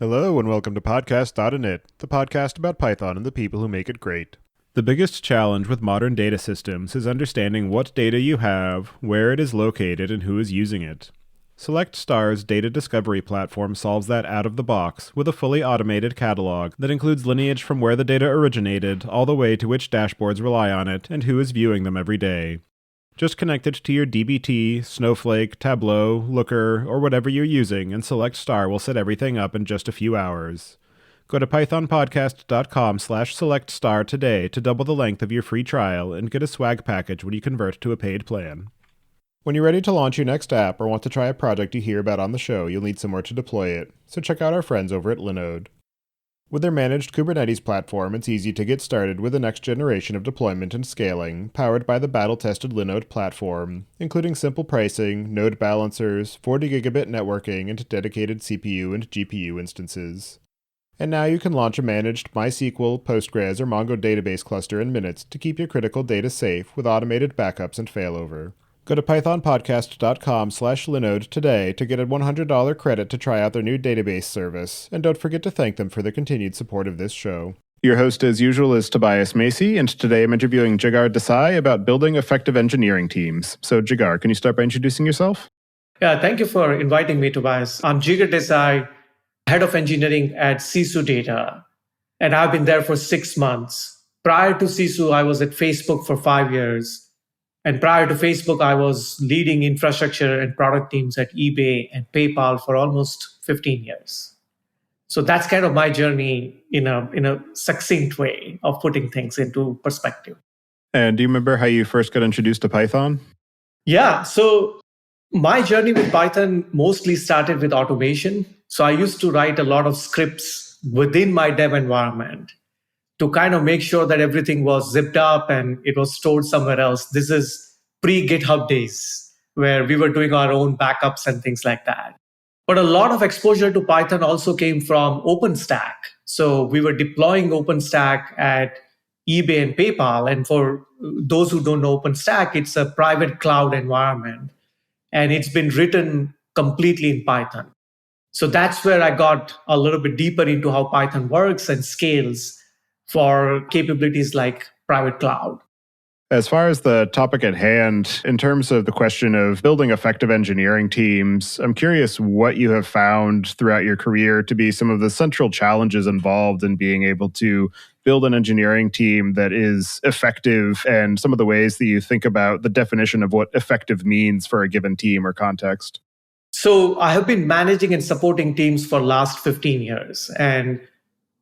Hello and welcome to podcast.init, the podcast about Python and the people who make it great. The biggest challenge with modern data systems is understanding what data you have, where it is located, and who is using it. SelectStar's data discovery platform solves that out of the box with a fully automated catalog that includes lineage from where the data originated all the way to which dashboards rely on it and who is viewing them every day. Just connect it to your DBT, Snowflake, Tableau, Looker, or whatever you're using, and SelectStar will set everything up in just a few hours. Go to pythonpodcast.com/selectstar today to double the length of your free trial and get a swag package when you convert to a paid plan. When you're ready to launch your next app or want to try a project you hear about on the show, you'll need somewhere to deploy it, so check out our friends over at Linode. With their managed Kubernetes platform, it's easy to get started with the next generation of deployment and scaling, powered by the battle-tested Linode platform, including simple pricing, node balancers, 40 gigabit networking, and dedicated CPU and GPU instances. And now you can launch a managed MySQL, Postgres, or Mongo database cluster in minutes to keep your critical data safe with automated backups and failover. Go to pythonpodcast.com/Linode today to get a $100 credit to try out their new database service, and don't forget to thank them for their continued support of this show. Your host, as usual, is Tobias Macey, and today I'm interviewing Jigar Desai about building effective engineering teams. So, Jigar, can you start by introducing yourself? Yeah, thank you for inviting me, Tobias. I'm Jigar Desai, head of engineering at Sisu Data, and I've been there for 6 months. Prior to Sisu, I was at Facebook for 5 years. And prior to Facebook, I was leading infrastructure and product teams at eBay and PayPal for almost 15 years. So that's kind of my journey in a succinct way of putting things into perspective. And do you remember how you first got introduced to Python? Yeah, so my journey with Python mostly started with automation. So I used to write a lot of scripts within my dev environment to kind of make sure that everything was zipped up and it was stored somewhere else. This is pre-GitHub days where we were doing our own backups and things like that. But a lot of exposure to Python also came from OpenStack. So we were deploying OpenStack at eBay and PayPal. And for those who don't know OpenStack, it's a private cloud environment. And it's been written completely in Python. So that's where I got a little bit deeper into how Python works and scales for capabilities like private cloud. As far as the topic at hand, in terms of the question of building effective engineering teams, I'm curious what you have found throughout your career to be some of the central challenges involved in being able to build an engineering team that is effective, and some of the ways that you think about the definition of what effective means for a given team or context. So I have been managing and supporting teams for the last 15 years. And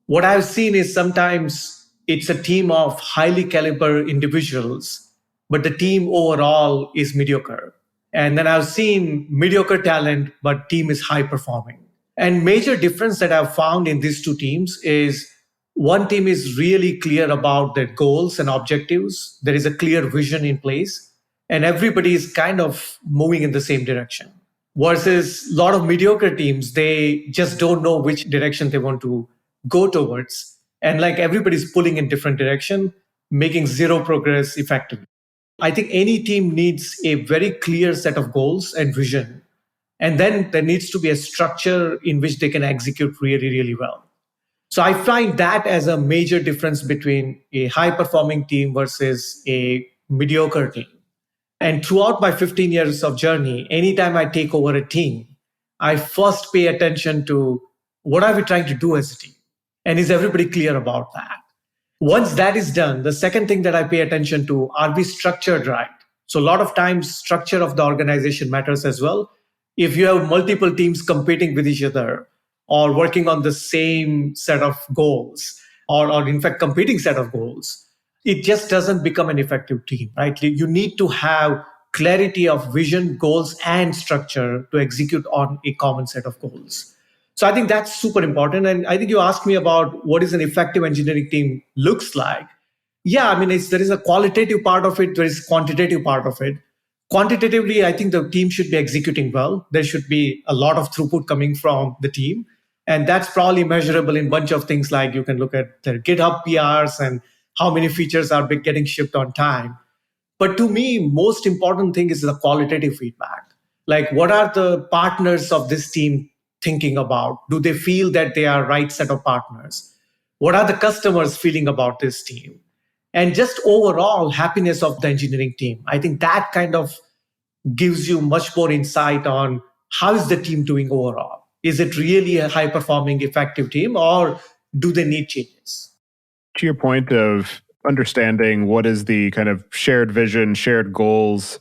what I've seen is sometimes it's a team of highly caliber individuals, but the team overall is mediocre. And then I've seen mediocre talent, but team is high performing. And major difference that I've found in these two teams is one team is really clear about their goals and objectives. There is a clear vision in place, and everybody is kind of moving in the same direction. Versus a lot of mediocre teams, they just don't know which direction they want to go towards. And like everybody's pulling in different direction, making zero progress effectively. I think any team needs a very clear set of goals and vision. And then there needs to be a structure in which they can execute really, really well. So I find that as a major difference between a high-performing team versus a mediocre team. And throughout my 15 years of journey, anytime I take over a team, I first pay attention to what are we trying to do as a team? And is everybody clear about that? Once that is done, the second thing that I pay attention to, are we structured right? So a lot of times structure of the organization matters as well. If you have multiple teams competing with each other or working on the same set of goals, or in fact competing set of goals, it just doesn't become an effective team, right? You need to have clarity of vision, goals, and structure to execute on a common set of goals. So I think that's super important. And I think you asked me about what is an effective engineering team looks like. Yeah, I mean, there is a qualitative part of it. There is quantitative part of it. Quantitatively, I think the team should be executing well. There should be a lot of throughput coming from the team. And that's probably measurable in a bunch of things like you can look at their GitHub PRs and how many features are getting shipped on time. But to me, most important thing is the qualitative feedback. Like, what are the partners of this team thinking about? Do they feel that they are right set of partners? What are the customers feeling about this team? And just overall happiness of the engineering team. I think that kind of gives you much more insight on how is the team doing overall. Is it really a high performing, effective team, or do they need changes? To your point of understanding what is the kind of shared vision, shared goals,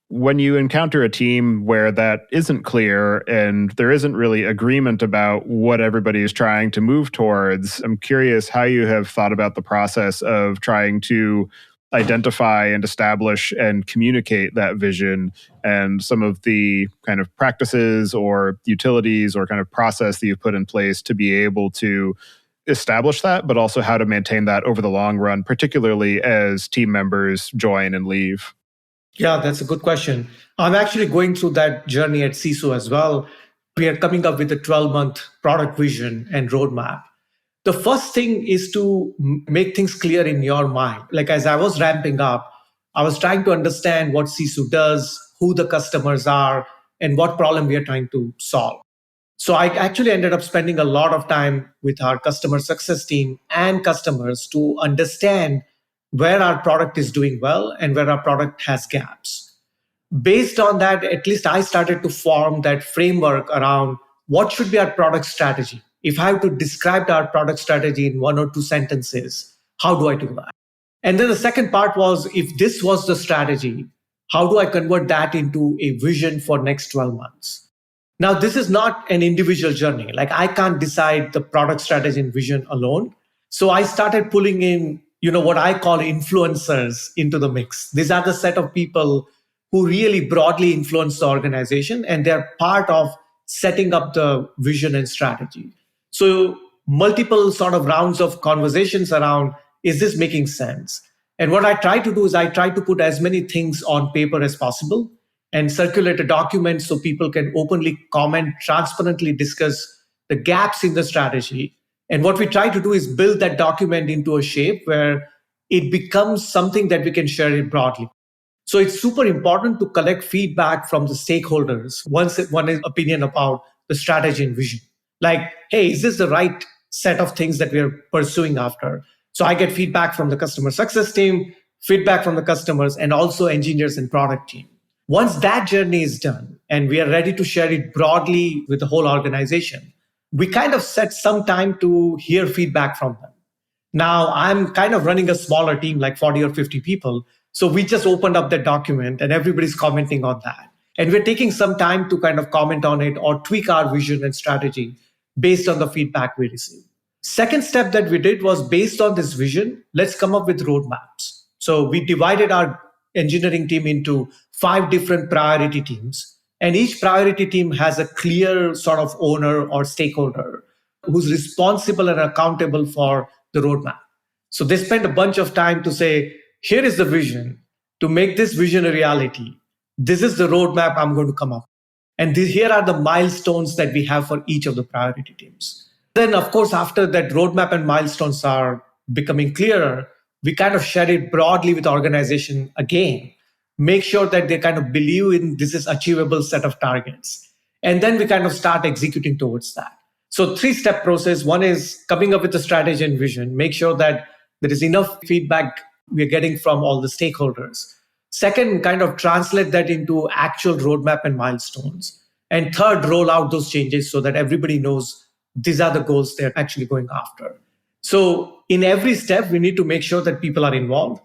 when you encounter a team where that isn't clear and there isn't really agreement about what everybody is trying to move towards, I'm curious how you have thought about the process of trying to identify and establish and communicate that vision and some of the kind of practices or utilities or kind of process that you've put in place to be able to establish that, but also how to maintain that over the long run, particularly as team members join and leave. Yeah, that's a good question. I'm actually going through that journey at Sisu as well. We are coming up with a 12-month product vision and roadmap. The first thing is to make things clear in your mind. Like as I was ramping up, I was trying to understand what Sisu does, who the customers are, and what problem we are trying to solve. So I actually ended up spending a lot of time with our customer success team and customers to understand where our product is doing well and where our product has gaps. Based on that, at least I started to form that framework around what should be our product strategy. If I have to describe our product strategy in one or two sentences, how do I do that? And then the second part was, if this was the strategy, how do I convert that into a vision for next 12 months? Now, this is not an individual journey. Like I can't decide the product strategy and vision alone. So I started pulling in, what I call influencers into the mix. These are the set of people who really broadly influence the organization, and they're part of setting up the vision and strategy. So multiple sort of rounds of conversations around, is this making sense? And what I try to do is I try to put as many things on paper as possible and circulate a document so people can openly comment, transparently discuss the gaps in the strategy. And what we try to do is build that document into a shape where it becomes something that we can share it broadly. So it's super important to collect feedback from the stakeholders, one opinion about the strategy and vision. Like, hey, is this the right set of things that we're pursuing after? So I get feedback from the customer success team, feedback from the customers, and also engineers and product team. Once that journey is done and we are ready to share it broadly with the whole organization, we kind of set some time to hear feedback from them. Now, I'm kind of running a smaller team, like 40 or 50 people. So we just opened up that document and everybody's commenting on that. And we're taking some time to kind of comment on it or tweak our vision and strategy based on the feedback we receive. Second step that we did was, based on this vision, let's come up with roadmaps. So we divided our engineering team into 5 different priority teams. And each priority team has a clear sort of owner or stakeholder who's responsible and accountable for the roadmap. So they spend a bunch of time to say, here is the vision. To make this vision a reality, this is the roadmap I'm going to come up. And here are the milestones that we have for each of the priority teams. Then, of course, after that roadmap and milestones are becoming clearer, we kind of share it broadly with the organization again, make sure that they kind of believe in this is achievable set of targets. And then we kind of start executing towards that. So 3-step process. One is coming up with a strategy and vision, make sure that there is enough feedback we're getting from all the stakeholders. Second, kind of translate that into actual roadmap and milestones. And third, roll out those changes so that everybody knows these are the goals they're actually going after. So in every step, we need to make sure that people are involved,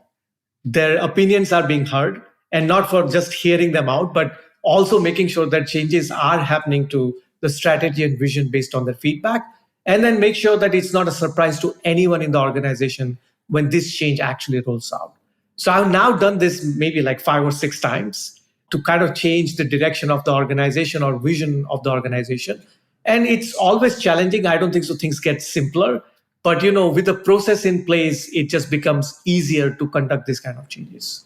their opinions are being heard, and not for just hearing them out, but also making sure that changes are happening to the strategy and vision based on their feedback. And then make sure that it's not a surprise to anyone in the organization when this change actually rolls out. So I've now done this maybe like 5 or 6 times to kind of change the direction of the organization or vision of the organization. And it's always challenging. I don't think so things get simpler. But with the process in place, it just becomes easier to conduct this kind of changes.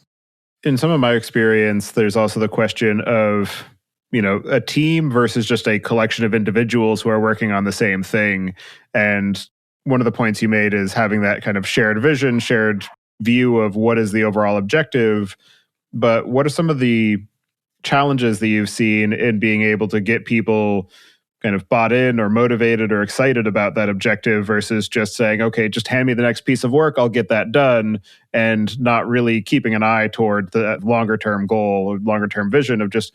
In some of my experience, there's also the question of, a team versus just a collection of individuals who are working on the same thing. And one of the points you made is having that kind of shared vision, shared view of what is the overall objective. But what are some of the challenges that you've seen in being able to get people kind of bought in or motivated or excited about that objective versus just saying, okay, just hand me the next piece of work, I'll get that done, and not really keeping an eye toward the longer term goal or longer term vision of just,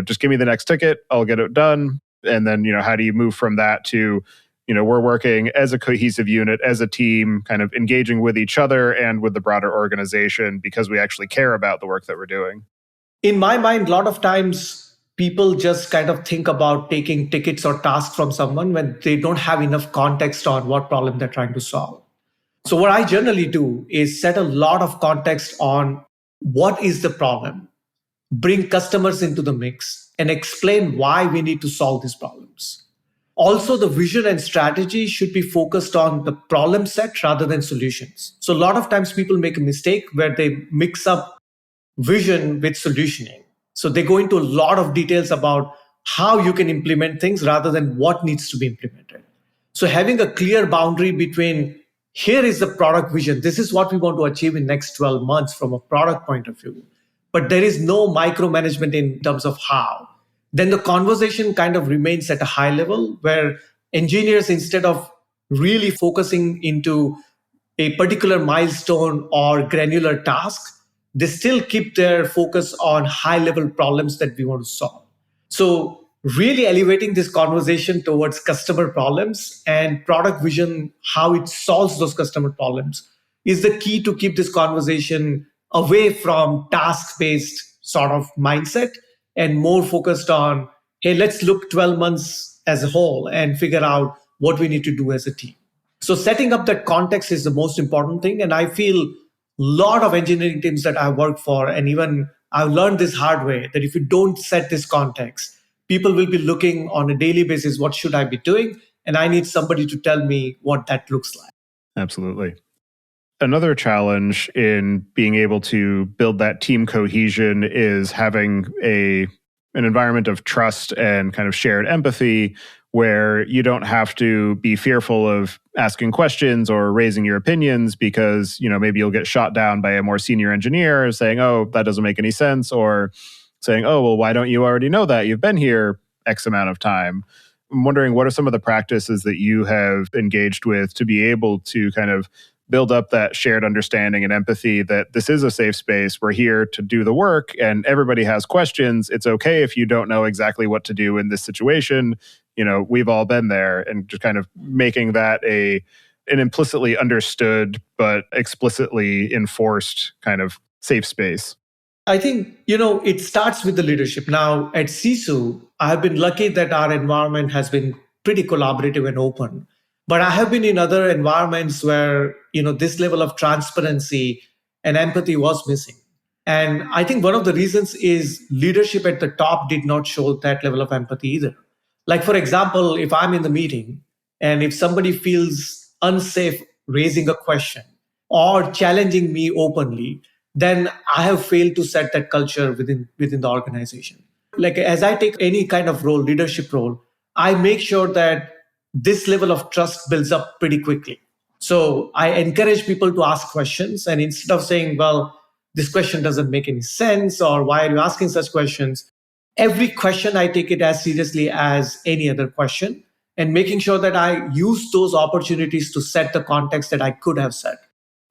just give me the next ticket, I'll get it done. And then, how do you move from that to, we're working as a cohesive unit, as a team, kind of engaging with each other and with the broader organization because we actually care about the work that we're doing. In my mind, a lot of times people just kind of think about taking tickets or tasks from someone when they don't have enough context on what problem they're trying to solve. So what I generally do is set a lot of context on what is the problem, bring customers into the mix, and explain why we need to solve these problems. Also, the vision and strategy should be focused on the problem set rather than solutions. So a lot of times people make a mistake where they mix up vision with solutioning. So they go into a lot of details about how you can implement things rather than what needs to be implemented. So having a clear boundary between here is the product vision, this is what we want to achieve in next 12 months from a product point of view, but there is no micromanagement in terms of how. Then the conversation kind of remains at a high level where engineers, instead of really focusing into a particular milestone or granular task, they still keep their focus on high level problems that we want to solve. So really elevating this conversation towards customer problems and product vision, how it solves those customer problems, is the key to keep this conversation away from task-based sort of mindset and more focused on, hey, let's look 12 months as a whole and figure out what we need to do as a team. So setting up that context is the most important thing. And I feel a lot of engineering teams that I work for, and even I've learned this hard way, that if you don't set this context, people will be looking on a daily basis, what should I be doing? And I need somebody to tell me what that looks like. Absolutely. Another challenge in being able to build that team cohesion is having an environment of trust and kind of shared empathy where you don't have to be fearful of asking questions or raising your opinions because, maybe you'll get shot down by a more senior engineer saying, oh, that doesn't make any sense, or saying, oh, well, why don't you already know that? You've been here X amount of time. I'm wondering, what are some of the practices that you have engaged with to be able to kind of build up that shared understanding and empathy that this is a safe space. We're here to do the work and everybody has questions. It's okay if you don't know exactly what to do in this situation. We've all been there, and just kind of making that an implicitly understood but explicitly enforced kind of safe space. I think, it starts with the leadership. Now at Sisu, I have been lucky that our environment has been pretty collaborative and open. But I have been in other environments where, this level of transparency and empathy was missing. And I think one of the reasons is leadership at the top did not show that level of empathy either. Like, for example, if I'm in the meeting and if somebody feels unsafe raising a question or challenging me openly, then I have failed to set that culture within the organization. Like, as I take any kind of role, leadership role, I make sure that this level of trust builds up pretty quickly. So I encourage people to ask questions. And instead of saying, well, this question doesn't make any sense, or why are you asking such questions? Every question, I take it as seriously as any other question, and making sure that I use those opportunities to set the context that I could have set.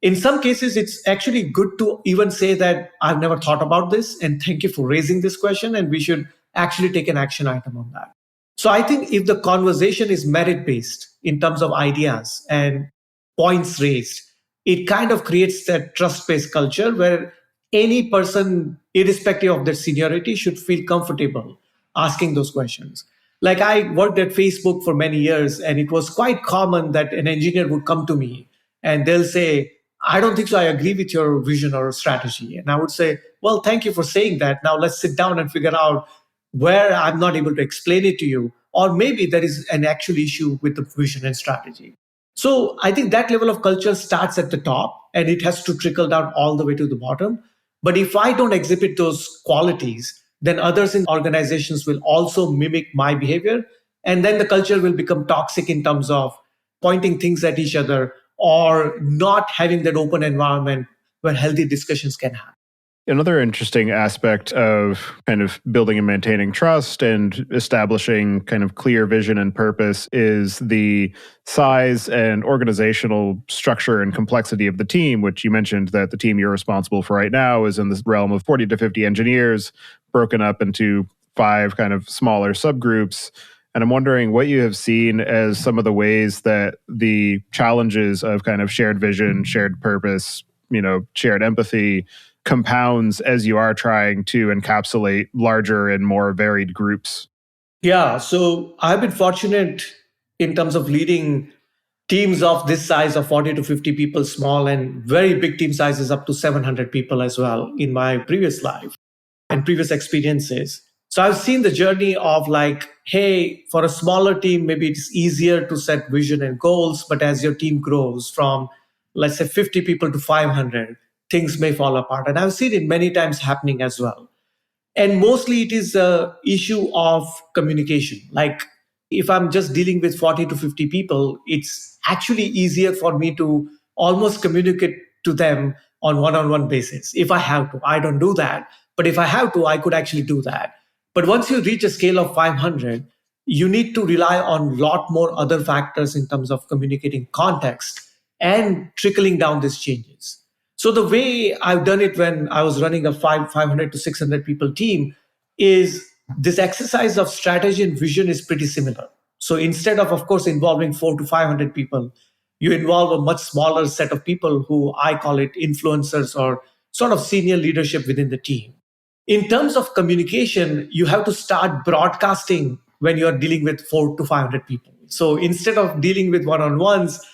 In some cases, it's actually good to even say that I've never thought about this, and thank you for raising this question, and we should actually take an action item on that. So I think if the conversation is merit-based in terms of ideas and points raised, it kind of creates that trust-based culture where any person, irrespective of their seniority, should feel comfortable asking those questions. Like, I worked at Facebook for many years, and it was quite common that an engineer would come to me and they'll say, I don't think so, I agree with your vision or strategy. And I would say, well, thank you for saying that. Now let's sit down and figure out where I'm not able to explain it to you, or maybe there is an actual issue with the vision and strategy. So I think that level of culture starts at the top and it has to trickle down all the way to the bottom. But if I don't exhibit those qualities, then others in organizations will also mimic my behavior. And then the culture will become toxic in terms of pointing things at each other or not having that open environment where healthy discussions can happen. Another interesting aspect of kind of building and maintaining trust and establishing kind of clear vision and purpose is the size and organizational structure and complexity of the team, which you mentioned that the team you're responsible for right now is in the realm of 40 to 50 engineers, broken up into 5 kind of smaller subgroups. And I'm wondering what you have seen as some of the ways that the challenges of kind of shared vision, shared purpose, shared empathy compounds as you are trying to encapsulate larger and more varied groups. Yeah, so I've been fortunate in terms of leading teams of this size of 40 to 50 people, small and very big team sizes up to 700 people as well in my previous life and previous experiences. So I've seen the journey of like, hey, for a smaller team, maybe it's easier to set vision and goals. But as your team grows from, let's say, 50 people to 500, things may fall apart. And I've seen it many times happening as well. And mostly it is a issue of communication. Like if I'm just dealing with 40 to 50 people, it's actually easier for me to almost communicate to them on one-on-one basis if I have to. I don't do that, but if I have to, I could actually do that. But once you reach a scale of 500, you need to rely on a lot more other factors in terms of communicating context and trickling down these changes. So the way I've done it when I was running a 500 to 600 people team is this exercise of strategy and vision is pretty similar. So instead of course, involving 4 to 500 people, you involve a much smaller set of people who I call it influencers or sort of senior leadership within the team. In terms of communication, you have to start broadcasting when you're dealing with 4 to 500 people. So instead of dealing with one-on-ones,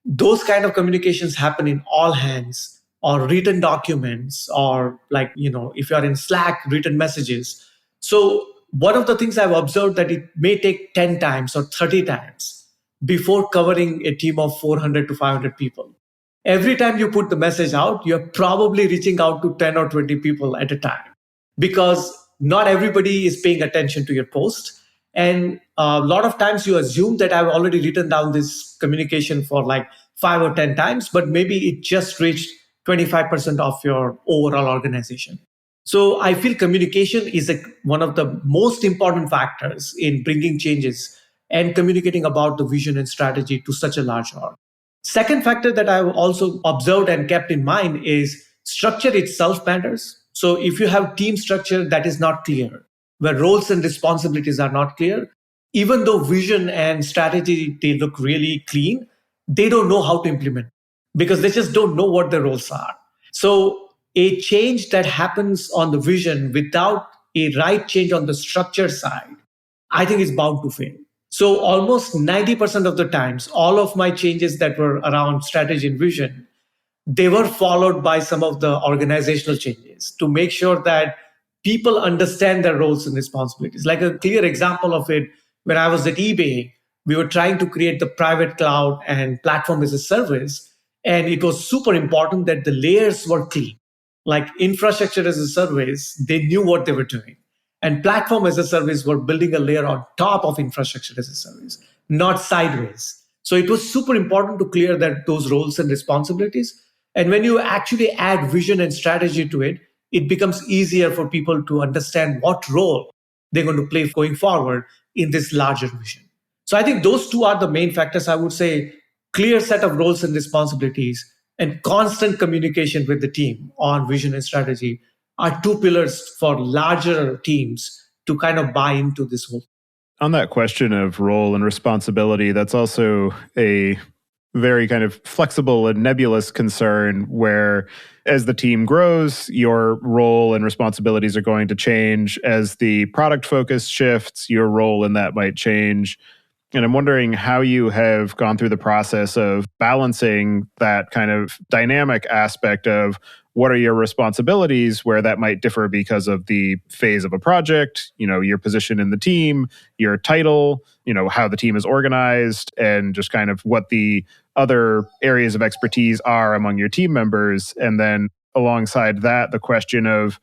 those kind of communications happen in all hands or written documents or like, if you're in Slack, written messages. So one of the things I've observed that it may take 10 times or 30 times before covering a team of 400 to 500 people. Every time you put the message out, you're probably reaching out to 10 or 20 people at a time because not everybody is paying attention to your post. And a lot of times you assume that I've already written down this communication for like 5 or 10 times, but maybe it just reached 25% of your overall organization. So I feel communication is one of the most important factors in bringing changes and communicating about the vision and strategy to such a large org. Second factor that I've also observed and kept in mind is structure itself matters. So if you have team structure that is not clear, where roles and responsibilities are not clear, even though vision and strategy, they look really clean, they don't know how to implement because they just don't know what the roles are. So a change that happens on the vision without a right change on the structure side, I think is bound to fail. So almost 90% of the times, all of my changes that were around strategy and vision, they were followed by some of the organizational changes to make sure that people understand their roles and responsibilities. Like a clear example of it, when I was at eBay, we were trying to create the private cloud and platform as a service. And it was super important that the layers were clean. Like infrastructure as a service, they knew what they were doing. And platform as a service were building a layer on top of infrastructure as a service, not sideways. So it was super important to clear those roles and responsibilities. And when you actually add vision and strategy to it, it becomes easier for people to understand what role they're going to play going forward in this larger vision. So I think those two are the main factors. I would say clear set of roles and responsibilities and constant communication with the team on vision and strategy are two pillars for larger teams to kind of buy into this whole. On that question of role and responsibility, that's also a very kind of flexible and nebulous concern where as the team grows, your role and responsibilities are going to change. As the product focus shifts, your role in that might change. And I'm wondering how you have gone through the process of balancing that kind of dynamic aspect of what are your responsibilities, where that might differ because of the phase of a project, your position in the team, your title, how the team is organized, and just kind of what the other areas of expertise are among your team members. And then alongside that, the question of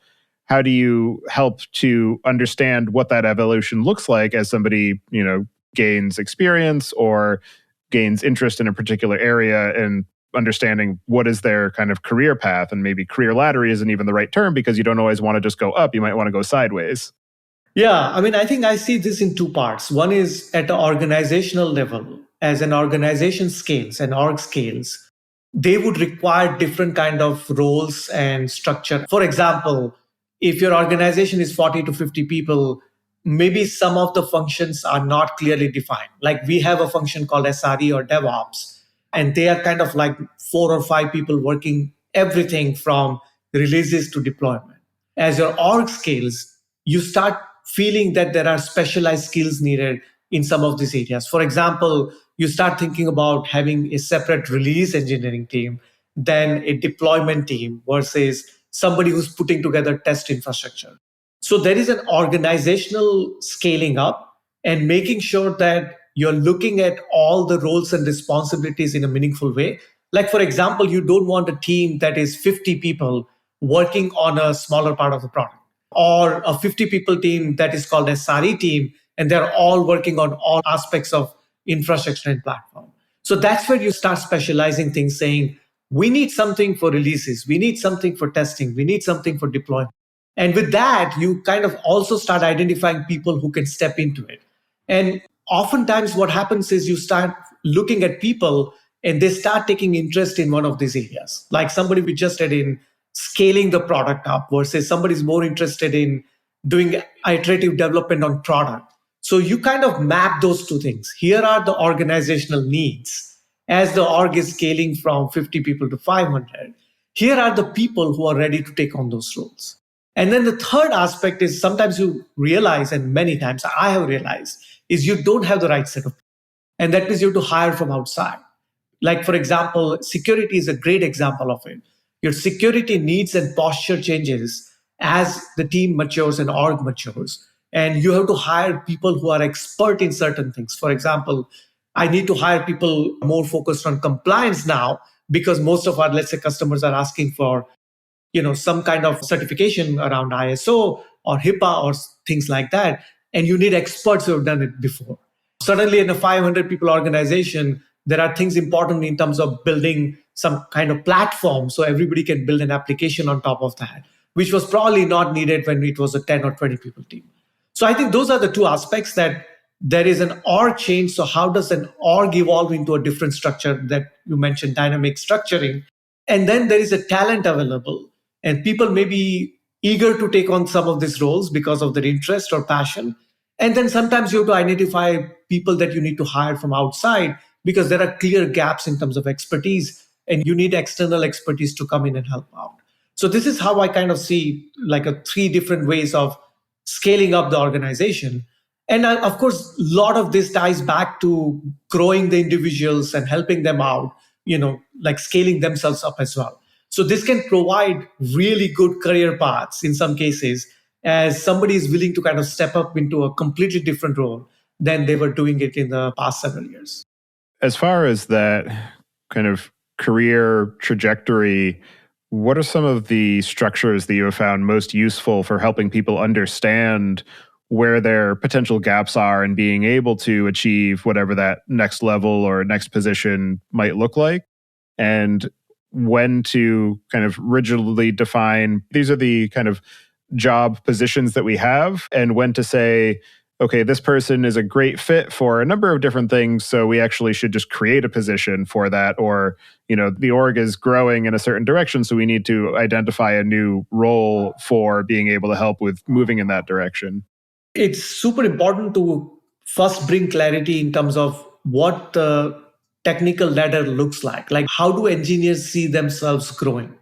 how do you help to understand what that evolution looks like as somebody, gains experience or gains interest in a particular area, and understanding what is their kind of career path, and maybe career ladder isn't even the right term because you don't always want to just go up. You might want to go sideways. Yeah, I mean, I think I see this in two parts. One is at the organizational level, as an organization scales and org scales, they would require different kind of roles and structure. For example, if your organization is 40 to 50 people, maybe some of the functions are not clearly defined. Like we have a function called SRE or DevOps, and they are kind of like 4 or 5 people working everything from releases to deployment. As your org scales, you start feeling that there are specialized skills needed in some of these areas. For example, you start thinking about having a separate release engineering team, then a deployment team versus somebody who's putting together test infrastructure. So there is an organizational scaling up and making sure that you're looking at all the roles and responsibilities in a meaningful way. Like, for example, you don't want a team that is 50 people working on a smaller part of the product, or a 50 people team that is called a SRE team, and they're all working on all aspects of infrastructure and platform. So that's where you start specializing things, saying, we need something for releases, we need something for testing, we need something for deployment. And with that, you kind of also start identifying people who can step into it. And oftentimes, what happens is you start looking at people and they start taking interest in one of these areas. Like somebody we just did in scaling the product up versus somebody's more interested in doing iterative development on product. So you kind of map those two things. Here are the organizational needs as the org is scaling from 50 people to 500. Here are the people who are ready to take on those roles. And then the third aspect is sometimes you realize, and many times I have realized, is you don't have the right set of people. And that means you have to hire from outside. Like, for example, security is a great example of it. Your security needs and posture changes as the team matures and org matures. And you have to hire people who are expert in certain things. For example, I need to hire people more focused on compliance now because most of our, let's say, customers are asking for some kind of certification around ISO or HIPAA or things like that. And you need experts who have done it before. Suddenly, in a 500 people organization, there are things important in terms of building some kind of platform so everybody can build an application on top of that, which was probably not needed when it was a 10 or 20 people team. So I think those are the two aspects, that there is an org change. So how does an org evolve into a different structure that you mentioned, dynamic structuring? And then there is a talent available, and people may be eager to take on some of these roles because of their interest or passion. And then sometimes you have to identify people that you need to hire from outside because there are clear gaps in terms of expertise, and you need external expertise to come in and help out. So this is how I kind of see like a 3 different ways of scaling up the organization. And of course, a lot of this ties back to growing the individuals and helping them out, like scaling themselves up as well. So this can provide really good career paths in some cases, as somebody is willing to kind of step up into a completely different role than they were doing it in the past several years. As far as that kind of career trajectory, what are some of the structures that you have found most useful for helping people understand where their potential gaps are and being able to achieve whatever that next level or next position might look like? And when to kind of rigidly define these are the kind of job positions that we have, and when to say, okay, this person is a great fit for a number of different things, so we actually should just create a position for that. Or, the org is growing in a certain direction, so we need to identify a new role for being able to help with moving in that direction. It's super important to first bring clarity in terms of what the technical ladder looks like. Like, how do engineers see themselves growing?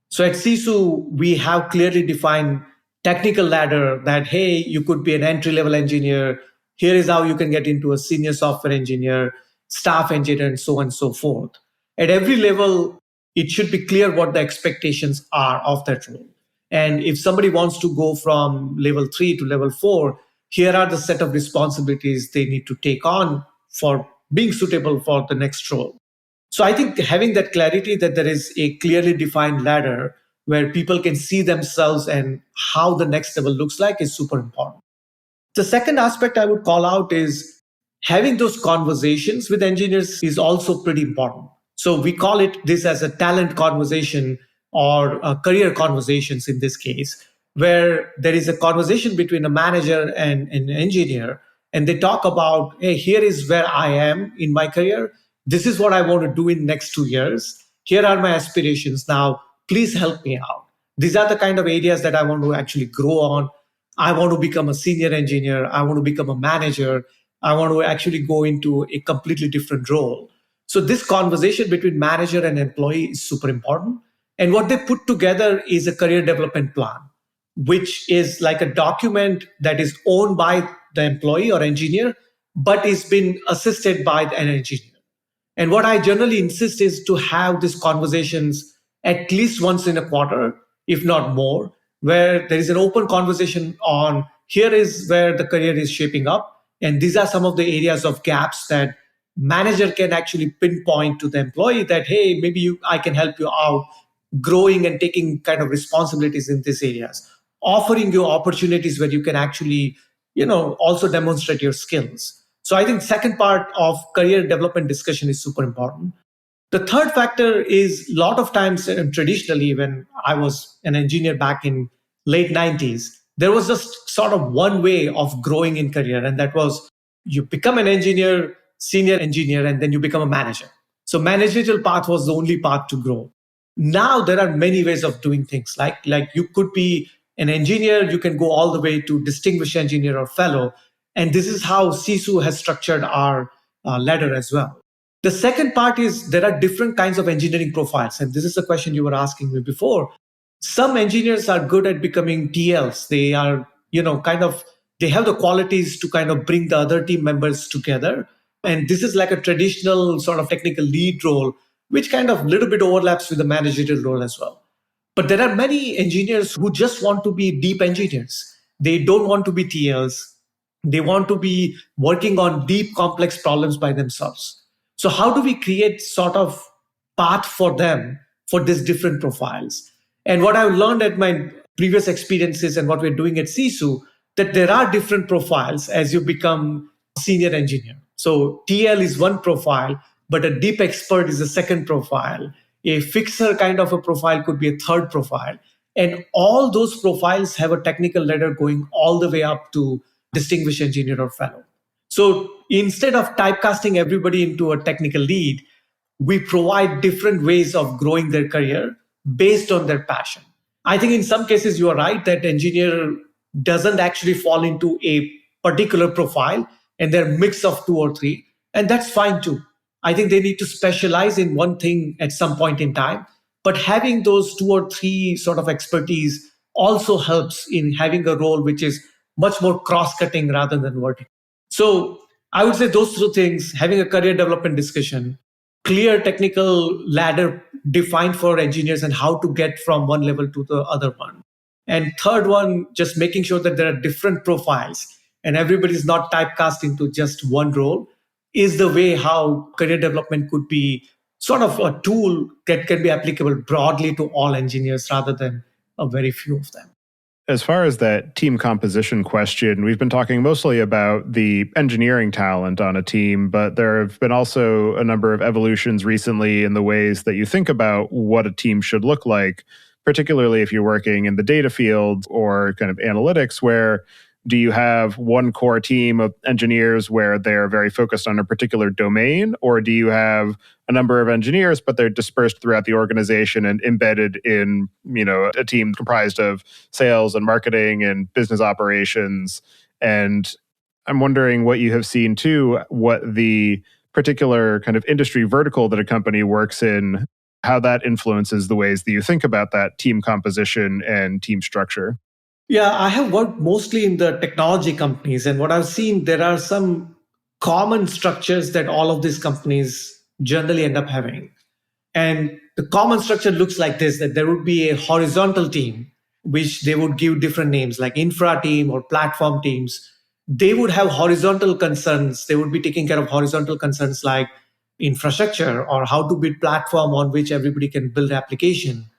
So at Sisu, we have clearly defined technical ladder that, hey, you could be an entry-level engineer. Here is how you can get into a senior software engineer, staff engineer, and so on and so forth. At every level, it should be clear what the expectations are of that role. And if somebody wants to go from level 3 to level 4, here are the set of responsibilities they need to take on for being suitable for the next role. So I think having that clarity that there is a clearly defined ladder where people can see themselves and how the next level looks like is super important. The second aspect I would call out is having those conversations with engineers is also pretty important. So we call it this as a talent conversation or career conversations in this case, where there is a conversation between a manager and an engineer, and they talk about, hey, here is where I am in my career. This is what I want to do in next 2 years. Here are my aspirations. Now, please help me out. These are the kind of areas that I want to actually grow on. I want to become a senior engineer. I want to become a manager. I want to actually go into a completely different role. So this conversation between manager and employee is super important. And what they put together is a career development plan, which is like a document that is owned by the employee or engineer, but is been assisted by an engineer. And what I generally insist is to have these conversations at least once in a quarter, if not more, where there is an open conversation on here is where the career is shaping up. And these are some of the areas of gaps that manager can actually pinpoint to the employee that, hey, maybe I can help you out growing and taking kind of responsibilities in these areas, offering you opportunities where you can actually, also demonstrate your skills. So I think second part of career development discussion is super important. The third factor is a lot of times, traditionally, when I was an engineer back in late 90s, there was just sort of one way of growing in career, and that was you become an engineer, senior engineer, and then you become a manager. So managerial path was the only path to grow. Now there are many ways of doing things. Like you could be an engineer, you can go all the way to distinguished engineer or fellow, and this is how Sisu has structured our ladder as well. The second part is there are different kinds of engineering profiles. And this is a question you were asking me before. Some engineers are good at becoming TLs. They are, they have the qualities to kind of bring the other team members together. And this is like a traditional sort of technical lead role, which kind of little bit overlaps with the managerial role as well. But there are many engineers who just want to be deep engineers. They don't want to be TLs. They want to be working on deep, complex problems by themselves. So how do we create sort of path for them for these different profiles? And what I've learned at my previous experiences and what we're doing at Sisu, that there are different profiles as you become senior engineer. So TL is one profile, but a deep expert is a second profile. A fixer kind of a profile could be a third profile. And all those profiles have a technical ladder going all the way up to distinguished engineer or fellow. So instead of typecasting everybody into a technical lead, we provide different ways of growing their career based on their passion. I think in some cases you are right that engineer doesn't actually fall into a particular profile and they're a mix of two or three, and that's fine too. I think they need to specialize in one thing at some point in time, but having those two or three sort of expertise also helps in having a role which is much more cross-cutting rather than vertical. So I would say those two things, having a career development discussion, clear technical ladder defined for engineers and how to get from one level to the other one. And third one, just making sure that there are different profiles and everybody's not typecast into just one role is the way how career development could be sort of a tool that can be applicable broadly to all engineers rather than a very few of them. As far as that team composition question, we've been talking mostly about the engineering talent on a team, but there have been also a number of evolutions recently in the ways that you think about what a team should look like, particularly if you're working in the data field or kind of analytics, where do you have one core team of engineers where they're very focused on a particular domain, or do you have a number of engineers, but they're dispersed throughout the organization and embedded in, a team comprised of sales and marketing and business operations? And I'm wondering what you have seen too, what the particular kind of industry vertical that a company works in, how that influences the ways that you think about that team composition and team structure. Yeah, I have worked mostly in the technology companies. And what I've seen, there are some common structures that all of these companies generally end up having. And the common structure looks like this, that there would be a horizontal team, which they would give different names like infra team or platform teams. They would have horizontal concerns. They would be taking care of horizontal concerns like infrastructure or how to build platform on which everybody can build application,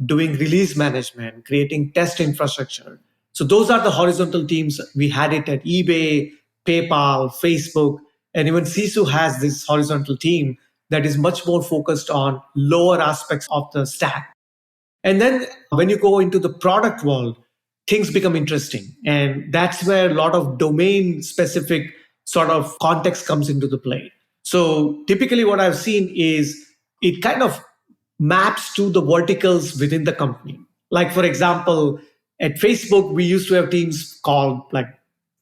doing release management, creating test infrastructure. So those are the horizontal teams. We had it at eBay, PayPal, Facebook, and even Sisu has this horizontal team that is much more focused on lower aspects of the stack. And then when you go into the product world, things become interesting. And that's where a lot of domain specific sort of context comes into the play. So typically what I've seen is it kind of maps to the verticals within the company. Like, for example, at Facebook, we used to have teams called like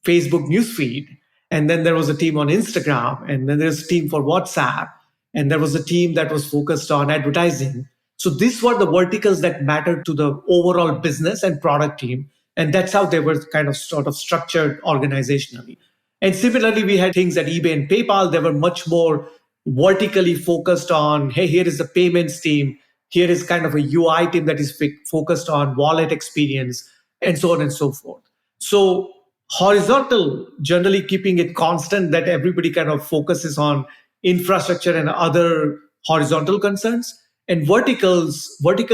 Facebook Newsfeed. And then there was a team on Instagram. And then there's a team for WhatsApp. And there was a team that was focused on advertising. So these were the verticals that mattered to the overall business and product team. And that's how they were kind of sort of structured organizationally. And similarly, we had things at eBay and PayPal. They were much more vertically focused on, hey, here is the payments team. Here is kind of a UI team that is focused on wallet experience and so on and so forth. So horizontal, generally keeping it constant that everybody kind of focuses on infrastructure and other horizontal concerns. And vertical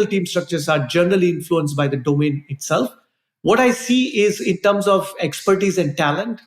team structures are generally influenced by the domain itself. What I see is in terms of expertise and talent, a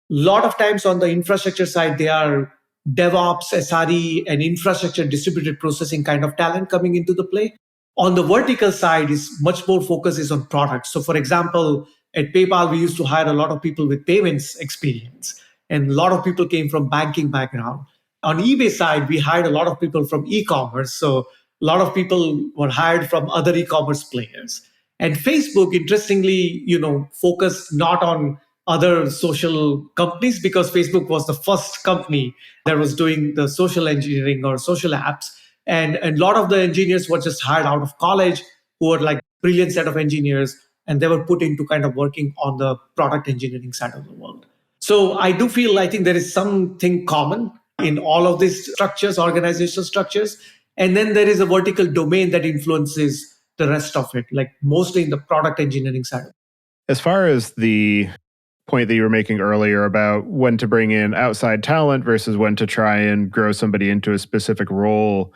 lot of times on the infrastructure side, they are DevOps, SRE, and infrastructure distributed processing kind of talent coming into the play. On the vertical side, is much more focus is on products. So for example, at PayPal, we used to hire a lot of people with payments experience, and a lot of people came from banking background. On eBay side, we hired a lot of people from e-commerce. So a lot of people were hired from other e-commerce players. And Facebook, interestingly, focused not on other social companies because Facebook was the first company that was doing the social engineering or social apps. And a lot of the engineers were just hired out of college who were like brilliant set of engineers, and they were put into kind of working on the product engineering side of the world. So I do feel, I think there is something common in all of these structures, organizational structures. And then there is a vertical domain that influences the rest of it, like mostly in the product engineering side. As far as the point that you were making earlier about when to bring in outside talent versus when to try and grow somebody into a specific role,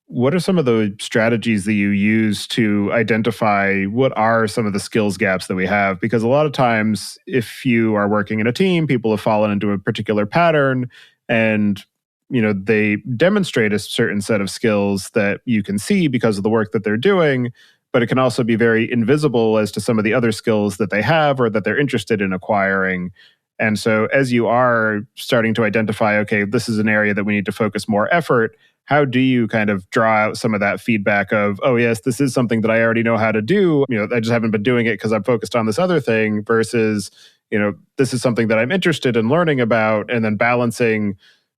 what are some of the strategies that you use to identify what are some of the skills gaps that we have? Because a lot of times, if you are working in a team, people have fallen into a particular pattern and they demonstrate a certain set of skills that you can see because of the work that they're doing, but it can also be very invisible as to some of the other skills that they have or that they're interested in acquiring. And so as you are starting to identify, okay, this is an area that we need to focus more effort, how do you kind of draw out some of that feedback of, oh, yes, this is something that I already know how to do. I just haven't been doing it because I'm focused on this other thing versus, this is something that I'm interested in learning about, and then balancing,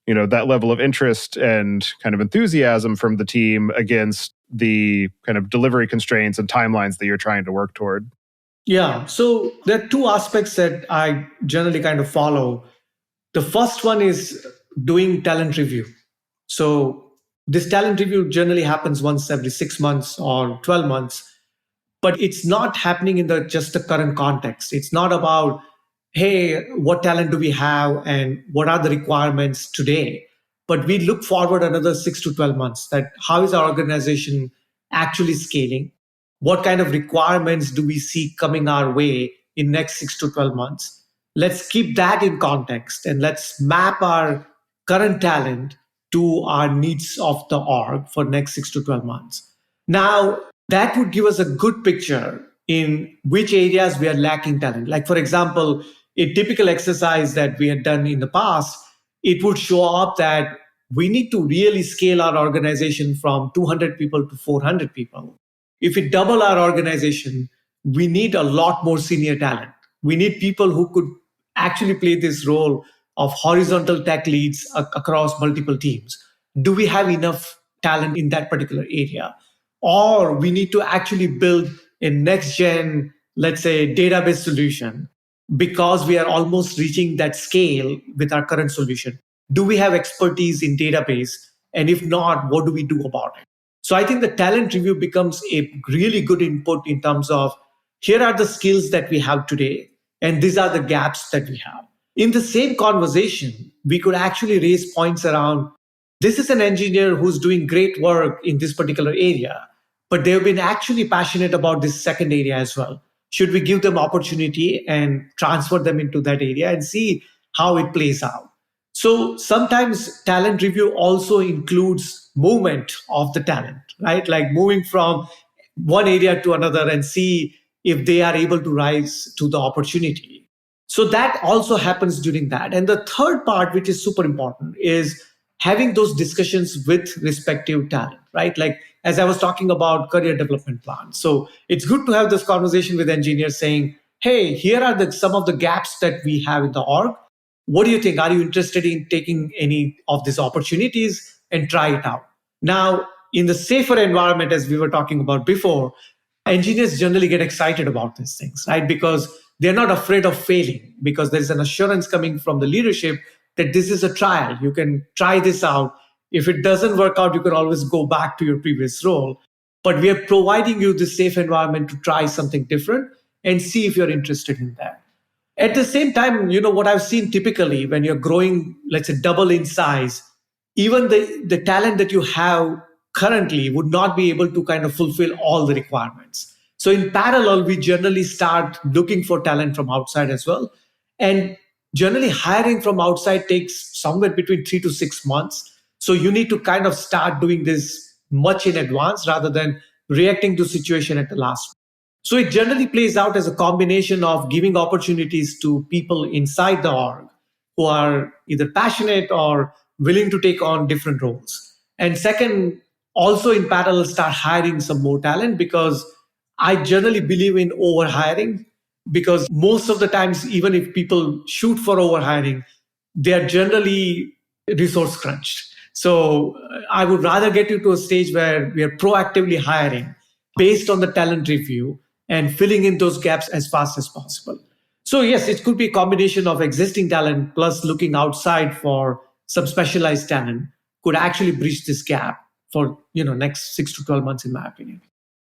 that level of interest and kind of enthusiasm from the team against the kind of delivery constraints and timelines that you're trying to work toward. Yeah. So there are two aspects that I generally kind of follow. The first one is doing talent review. So this talent review generally happens once every 6 months or 12 months, but it's not happening in just the current context. It's not about, hey, what talent do we have and what are the requirements today? But we look forward another 6 to 12 months, that how is our organization actually scaling? What kind of requirements do we see coming our way in next 6 to 12 months? Let's keep that in context and let's map our current talent to our needs of the org for next 6 to 12 months. Now, that would give us a good picture in which areas we are lacking talent. Like, for example, a typical exercise that we had done in the past, it would show up that we need to really scale our organization from 200 people to 400 people. If we double our organization, we need a lot more senior talent. We need people who could actually play this role of horizontal tech leads across multiple teams. Do we have enough talent in that particular area? Or we need to actually build a next gen, let's say, database solution because we are almost reaching that scale with our current solution. Do we have expertise in database? And if not, what do we do about it? So I think the talent review becomes a really good input in terms of here are the skills that we have today, and these are the gaps that we have. In the same conversation, we could actually raise points around this is an engineer who's doing great work in this particular area, but they've been actually passionate about this second area as well. Should we give them opportunity and transfer them into that area and see how it plays out? So sometimes talent review also includes movement of the talent, right? Like moving from one area to another and see if they are able to rise to the opportunity. So that also happens during that. And the third part, which is super important, is having those discussions with respective talent, right? Like as I was talking about career development plans. So it's good to have this conversation with engineers saying, hey, here are some of the gaps that we have in the org. What do you think? Are you interested in taking any of these opportunities and try it out? Now, in the safer environment, as we were talking about before, engineers generally get excited about these things, right? Because they're not afraid of failing, because there's an assurance coming from the leadership that this is a trial. You can try this out. If it doesn't work out, you can always go back to your previous role. But we are providing you this safe environment to try something different and see if you're interested in that. At the same time, what I've seen typically when you're growing, let's say double in size, even the talent that you have currently would not be able to kind of fulfill all the requirements. So in parallel, we generally start looking for talent from outside as well. And generally hiring from outside takes somewhere between 3 to 6 months. So you need to kind of start doing this much in advance rather than reacting to situation at the last. So it generally plays out as a combination of giving opportunities to people inside the org who are either passionate or willing to take on different roles. And second, also in parallel, start hiring some more talent, because I generally believe in overhiring, because most of the times, even if people shoot for overhiring, they are generally resource crunched. So I would rather get you to a stage where we are proactively hiring based on the talent review and filling in those gaps as fast as possible. So yes, it could be a combination of existing talent plus looking outside for some specialized talent could actually bridge this gap for next 6 to 12 months, in my opinion.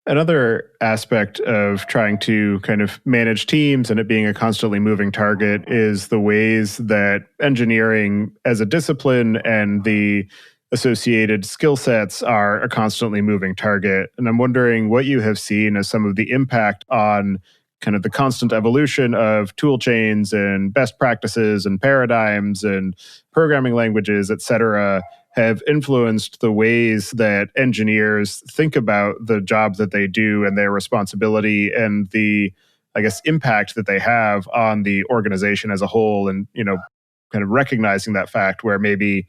Another aspect of trying to kind of manage teams and it being a constantly moving target is the ways that engineering as a discipline and the associated skill sets are a constantly moving target. And I'm wondering what you have seen as some of the impact on kind of the constant evolution of tool chains and best practices and paradigms and programming languages, et cetera, have influenced the ways that engineers think about the job that they do and their responsibility and the, I guess, impact that they have on the organization as a whole. And, kind of recognizing that fact where maybe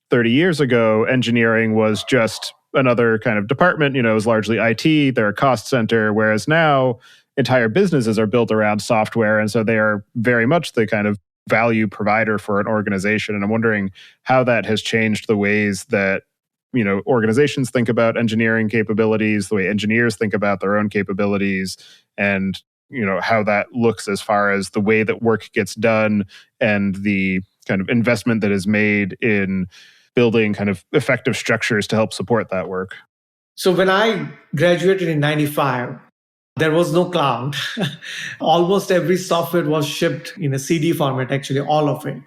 30 years ago, engineering was just another kind of department, it was largely IT, they're a cost center, whereas now entire businesses are built around software. And so they are very much the kind of value provider for an organization. And I'm wondering how that has changed the ways that, organizations think about engineering capabilities, the way engineers think about their own capabilities, and, how that looks as far as the way that work gets done and the kind of investment that is made in building kind of effective structures to help support that work. So when I graduated in 95, there was no cloud. Almost every software was shipped in a CD format, actually, all of it.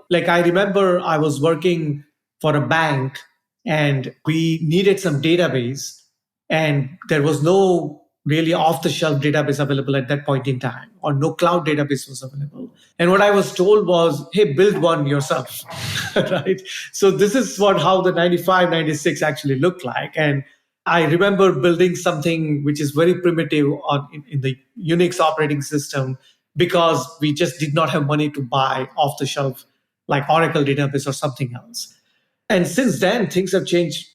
Like I remember I was working for a bank and we needed some database, and there was no really off the shelf database available at that point in time, or no cloud database was available. And what I was told was, hey, build one yourself. Right? So this is how the 95, 96 actually looked like. And I remember building something which is very primitive in the Unix operating system, because we just did not have money to buy off the shelf like Oracle database or something else. And since then, things have changed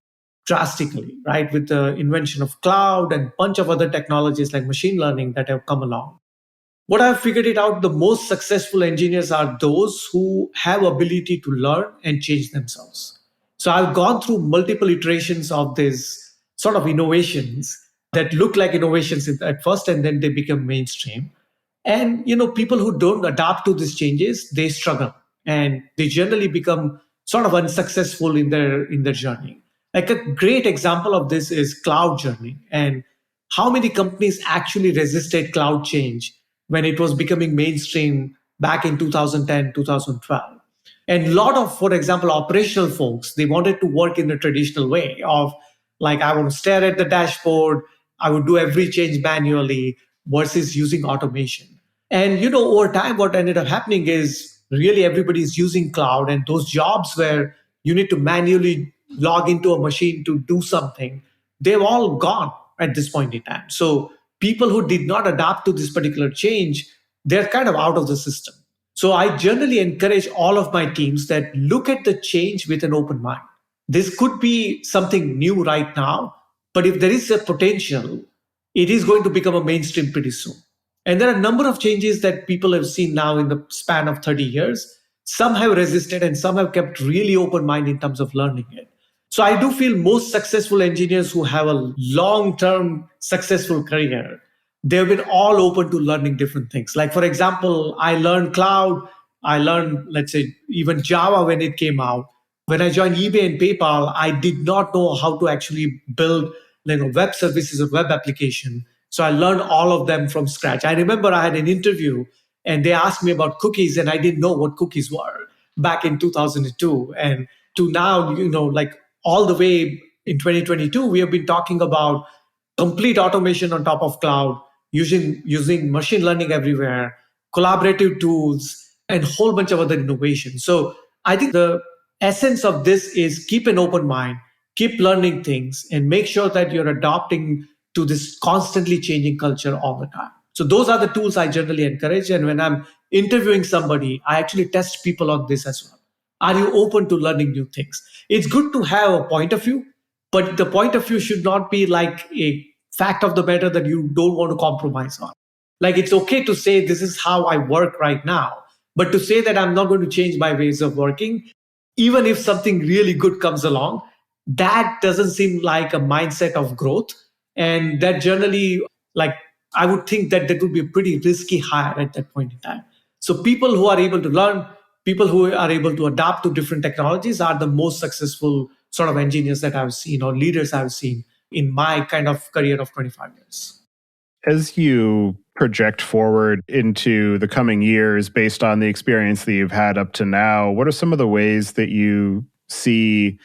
drastically, right? With the invention of cloud and a bunch of other technologies like machine learning that have come along. What I've figured it out, the most successful engineers are those who have ability to learn and change themselves. So I've gone through multiple iterations of these sort of innovations that look like innovations at first, and then they become mainstream. And people who don't adapt to these changes, they struggle and they generally become sort of unsuccessful in their journey. Like a great example of this is cloud journey, and how many companies actually resisted cloud change when it was becoming mainstream back in 2010, 2012. And a lot of, for example, operational folks, they wanted to work in the traditional way of like, I want to stare at the dashboard, I would do every change manually versus using automation. And over time, what ended up happening is really everybody is using cloud, and those jobs where you need to manually log into a machine to do something, they've all gone at this point in time. So people who did not adapt to this particular change, they're kind of out of the system. So I generally encourage all of my teams that look at the change with an open mind. This could be something new right now, but if there is a potential, it is going to become a mainstream pretty soon. And there are a number of changes that people have seen now in the span of 30 years. Some have resisted and some have kept really open mind in terms of learning it. So I do feel most successful engineers who have a long-term successful career, they've been all open to learning different things. Like, for example, I learned cloud. I learned, let's say, even Java when it came out. When I joined eBay and PayPal, I did not know how to actually build web services or web application. So I learned all of them from scratch. I remember I had an interview and they asked me about cookies and I didn't know what cookies were back in 2002. And to now, like all the way in 2022, we have been talking about complete automation on top of cloud, using machine learning everywhere, collaborative tools, and a whole bunch of other innovations. So I think the essence of this is keep an open mind, keep learning things, and make sure that you're adopting to this constantly changing culture all the time. So those are the tools I generally encourage. And when I'm interviewing somebody, I actually test people on this as well. Are you open to learning new things? It's good to have a point of view, but the point of view should not be like a fact of the matter that you don't want to compromise on. Like, it's okay to say this is how I work right now, but to say that I'm not going to change my ways of working, even if something really good comes along, that doesn't seem like a mindset of growth. And that generally, like, I would think that that would be a pretty risky hire at that point in time. So people who are able to learn, people who are able to adapt to different technologies are the most successful sort of engineers that I've seen or leaders I've seen in my kind of career of 25 years. As you project forward into the coming years based on the experience that you've had up to now, what are some of the ways that you see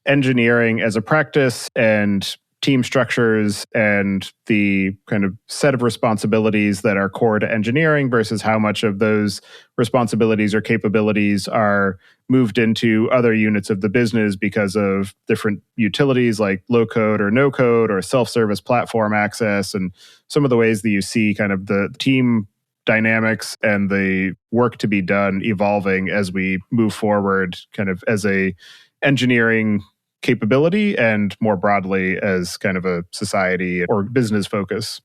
engineering as a practice and team structures and the kind of set of responsibilities that are core to engineering versus how much of those responsibilities or capabilities are moved into other units of the business because of different utilities like low code or no code or self-service platform access, and some of the ways that you see kind of the team dynamics and the work to be done evolving as we move forward kind of as a engineering capability and more broadly as kind of a society or business focus?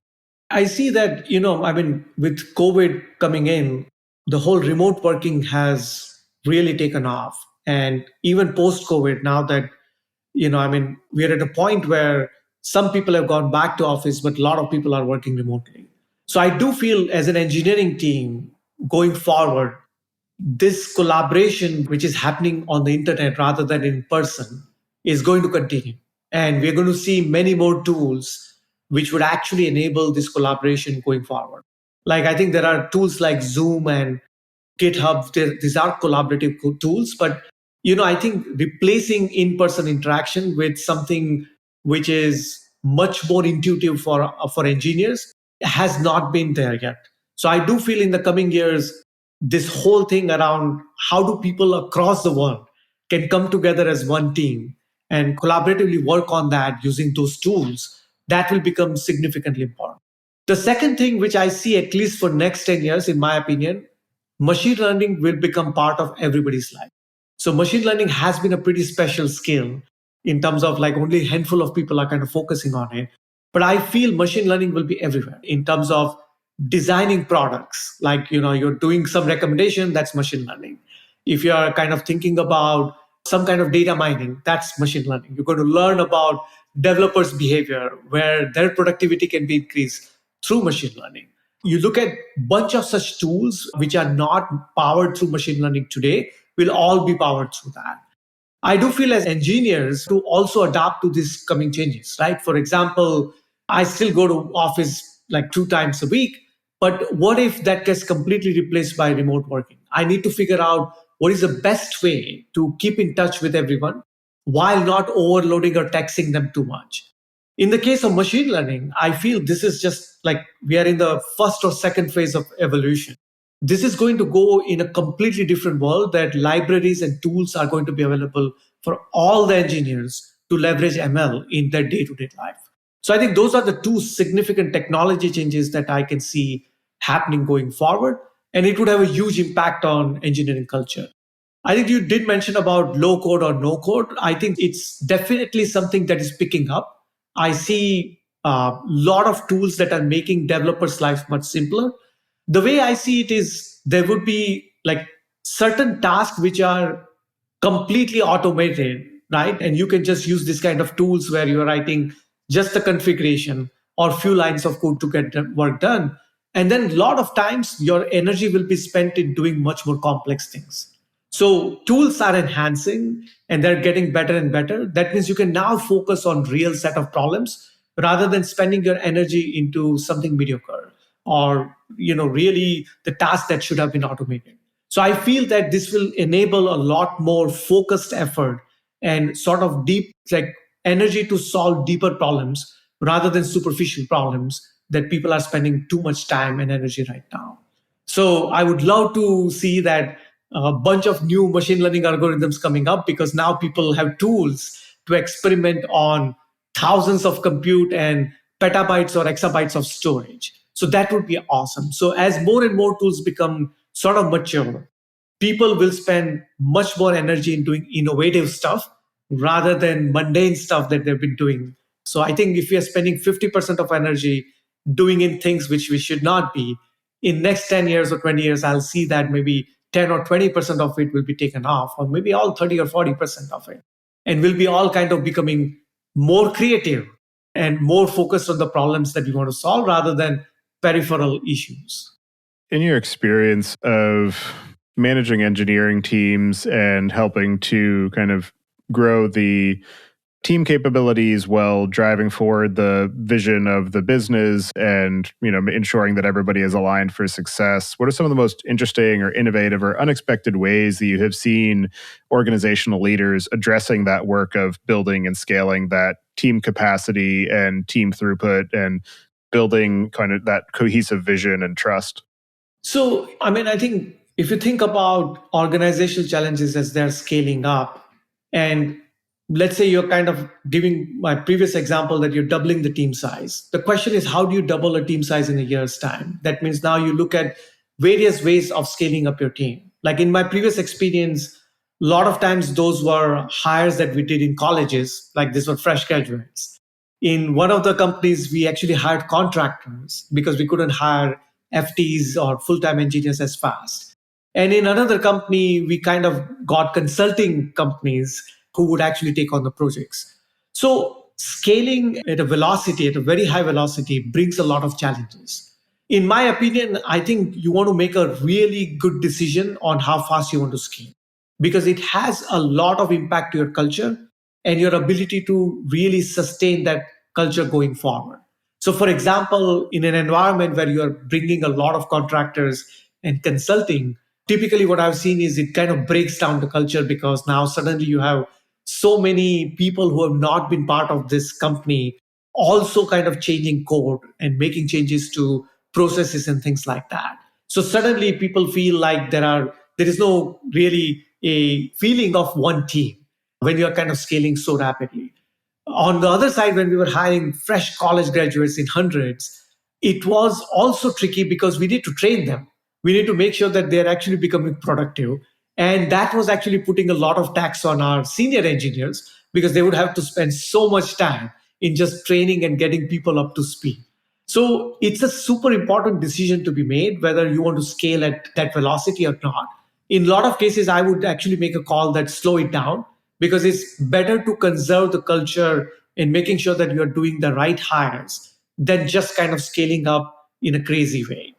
I see that, with COVID coming in, the whole remote working has really taken off. And even post COVID, now that, we're at a point where some people have gone back to office, but a lot of people are working remotely. So I do feel as an engineering team going forward, this collaboration, which is happening on the internet rather than in person, is going to continue. And we're going to see many more tools which would actually enable this collaboration going forward. Like, I think there are tools like Zoom and GitHub. These are collaborative tools, but I think replacing in-person interaction with something which is much more intuitive for engineers has not been there yet. So I do feel in the coming years, this whole thing around how do people across the world can come together as one team and collaboratively work on that using those tools, that will become significantly important. The second thing which I see, at least for next 10 years, in my opinion, machine learning will become part of everybody's life. So machine learning has been a pretty special skill in terms of like only a handful of people are kind of focusing on it. But I feel machine learning will be everywhere in terms of designing products. Like, you're doing some recommendation, that's machine learning. If you're kind of thinking about some kind of data mining, that's machine learning. You're going to learn about developers' behavior, where their productivity can be increased through machine learning. You look at a bunch of such tools which are not powered through machine learning today, will all be powered through that. I do feel as engineers to also adapt to these coming changes, right? For example, I still go to office like 2 times a week, but what if that gets completely replaced by remote working? I need to figure out what is the best way to keep in touch with everyone while not overloading or taxing them too much. In the case of machine learning, I feel this is just like we are in the first or second phase of evolution. this is going to go in a completely different world, that libraries and tools are going to be available for all the engineers to leverage ML in their day-to-day life. So I think those are the two significant technology changes that I can see happening going forward, and it would have a huge impact on engineering culture. I think you did mention about low code or no code. I think it's definitely something that is picking up. I see a lot of tools that are making developers' life much simpler. The way I see it is there would be like certain tasks which are completely automated, right? And you can just use this kind of tools where you're writing just the configuration or few lines of code to get the work done. And then a lot of times your energy will be spent in doing much more complex things. So tools are enhancing and they're getting better and better. That means you can now focus on real set of problems rather than spending your energy into something mediocre or really the task that should have been automated. So I feel that this will enable a lot more focused effort and sort of deep like energy to solve deeper problems rather than superficial problems that people are spending too much time and energy right now. So I would love to see that a bunch of new machine learning algorithms coming up, because now people have tools to experiment on thousands of compute and petabytes or exabytes of storage. So that would be awesome. So as more and more tools become sort of mature, people will spend much more energy in doing innovative stuff rather than mundane stuff that they've been doing. So I think if we are spending 50% of energy doing in things which we should not be, in next 10 years or 20 years, I'll see that maybe 10 or 20% of it will be taken off, or maybe all 30 or 40% of it. And we'll be all kind of becoming more creative and more focused on the problems that we want to solve rather than peripheral issues. In your experience of managing engineering teams and helping to kind of grow the team capabilities while driving forward the vision of the business and ensuring that everybody is aligned for success, what are some of the most interesting or innovative or unexpected ways that you have seen organizational leaders addressing that work of building and scaling that team capacity and team throughput and building kind of that cohesive vision and trust? So, I think if you think about organizational challenges as they're scaling up, and let's say you're kind of giving my previous example that you're doubling the team size. The question is, how do you double a team size in a year's time? That means now you look at various ways of scaling up your team. Like in my previous experience, a lot of times those were hires that we did in colleges, like these were fresh graduates. In one of the companies, we actually hired contractors because we couldn't hire FTs or full-time engineers as fast. And in another company, we kind of got consulting companies who would actually take on the projects. So scaling at a velocity, at a very high velocity, brings a lot of challenges. In my opinion, I think you want to make a really good decision on how fast you want to scale, because it has a lot of impact to your culture and your ability to really sustain that culture going forward. So, for example, in an environment where you're bringing a lot of contractors and consulting, typically what I've seen is it kind of breaks down the culture, because now suddenly you have so many people who have not been part of this company also kind of changing code and making changes to processes and things like that. So suddenly people feel like there is no really a feeling of one team when you're kind of scaling so rapidly. On the other side, when we were hiring fresh college graduates in hundreds, it was also tricky because we need to train them. We need to make sure that they're actually becoming productive. And that was actually putting a lot of tax on our senior engineers, because they would have to spend so much time in just training and getting people up to speed. So it's a super important decision to be made whether you want to scale at that velocity or not. In a lot of cases, I would actually make a call that slow it down, because it's better to conserve the culture in making sure that you're doing the right hires than just kind of scaling up in a crazy way.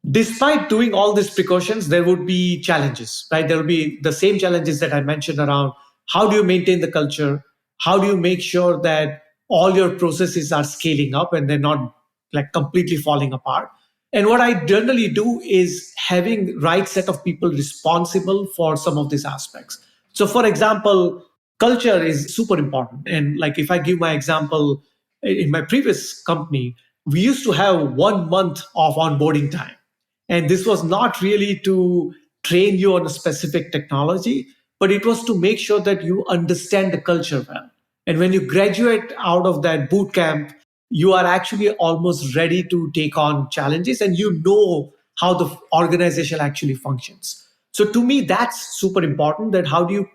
Despite doing all these precautions, there would be challenges, right? There will be the same challenges that I mentioned around how do you maintain the culture? How do you make sure that all your processes are scaling up and they're not like completely falling apart? And what I generally do is having right set of people responsible for some of these aspects. So for example, culture is super important. And like if I give my example, in my previous company, we used to have 1 month of onboarding time. And this was not really to train you on a specific technology, but it was to make sure that you understand the culture well. And when you graduate out of that boot camp, you are actually almost ready to take on challenges and you know how the organization actually functions. So to me, that's super important, that how do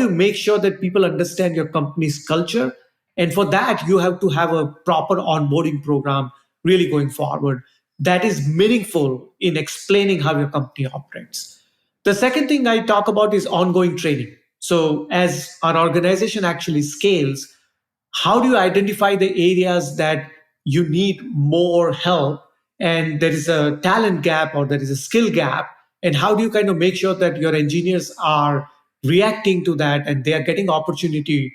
you make sure that people understand your company's culture? And for that, you have to have a proper onboarding program really going forward that is meaningful in explaining how your company operates. The second thing I talk about is ongoing training. So, as our organization actually scales, how do you identify the areas that you need more help and there is a talent gap or there is a skill gap? And how do you kind of make sure that your engineers are reacting to that and they are getting opportunity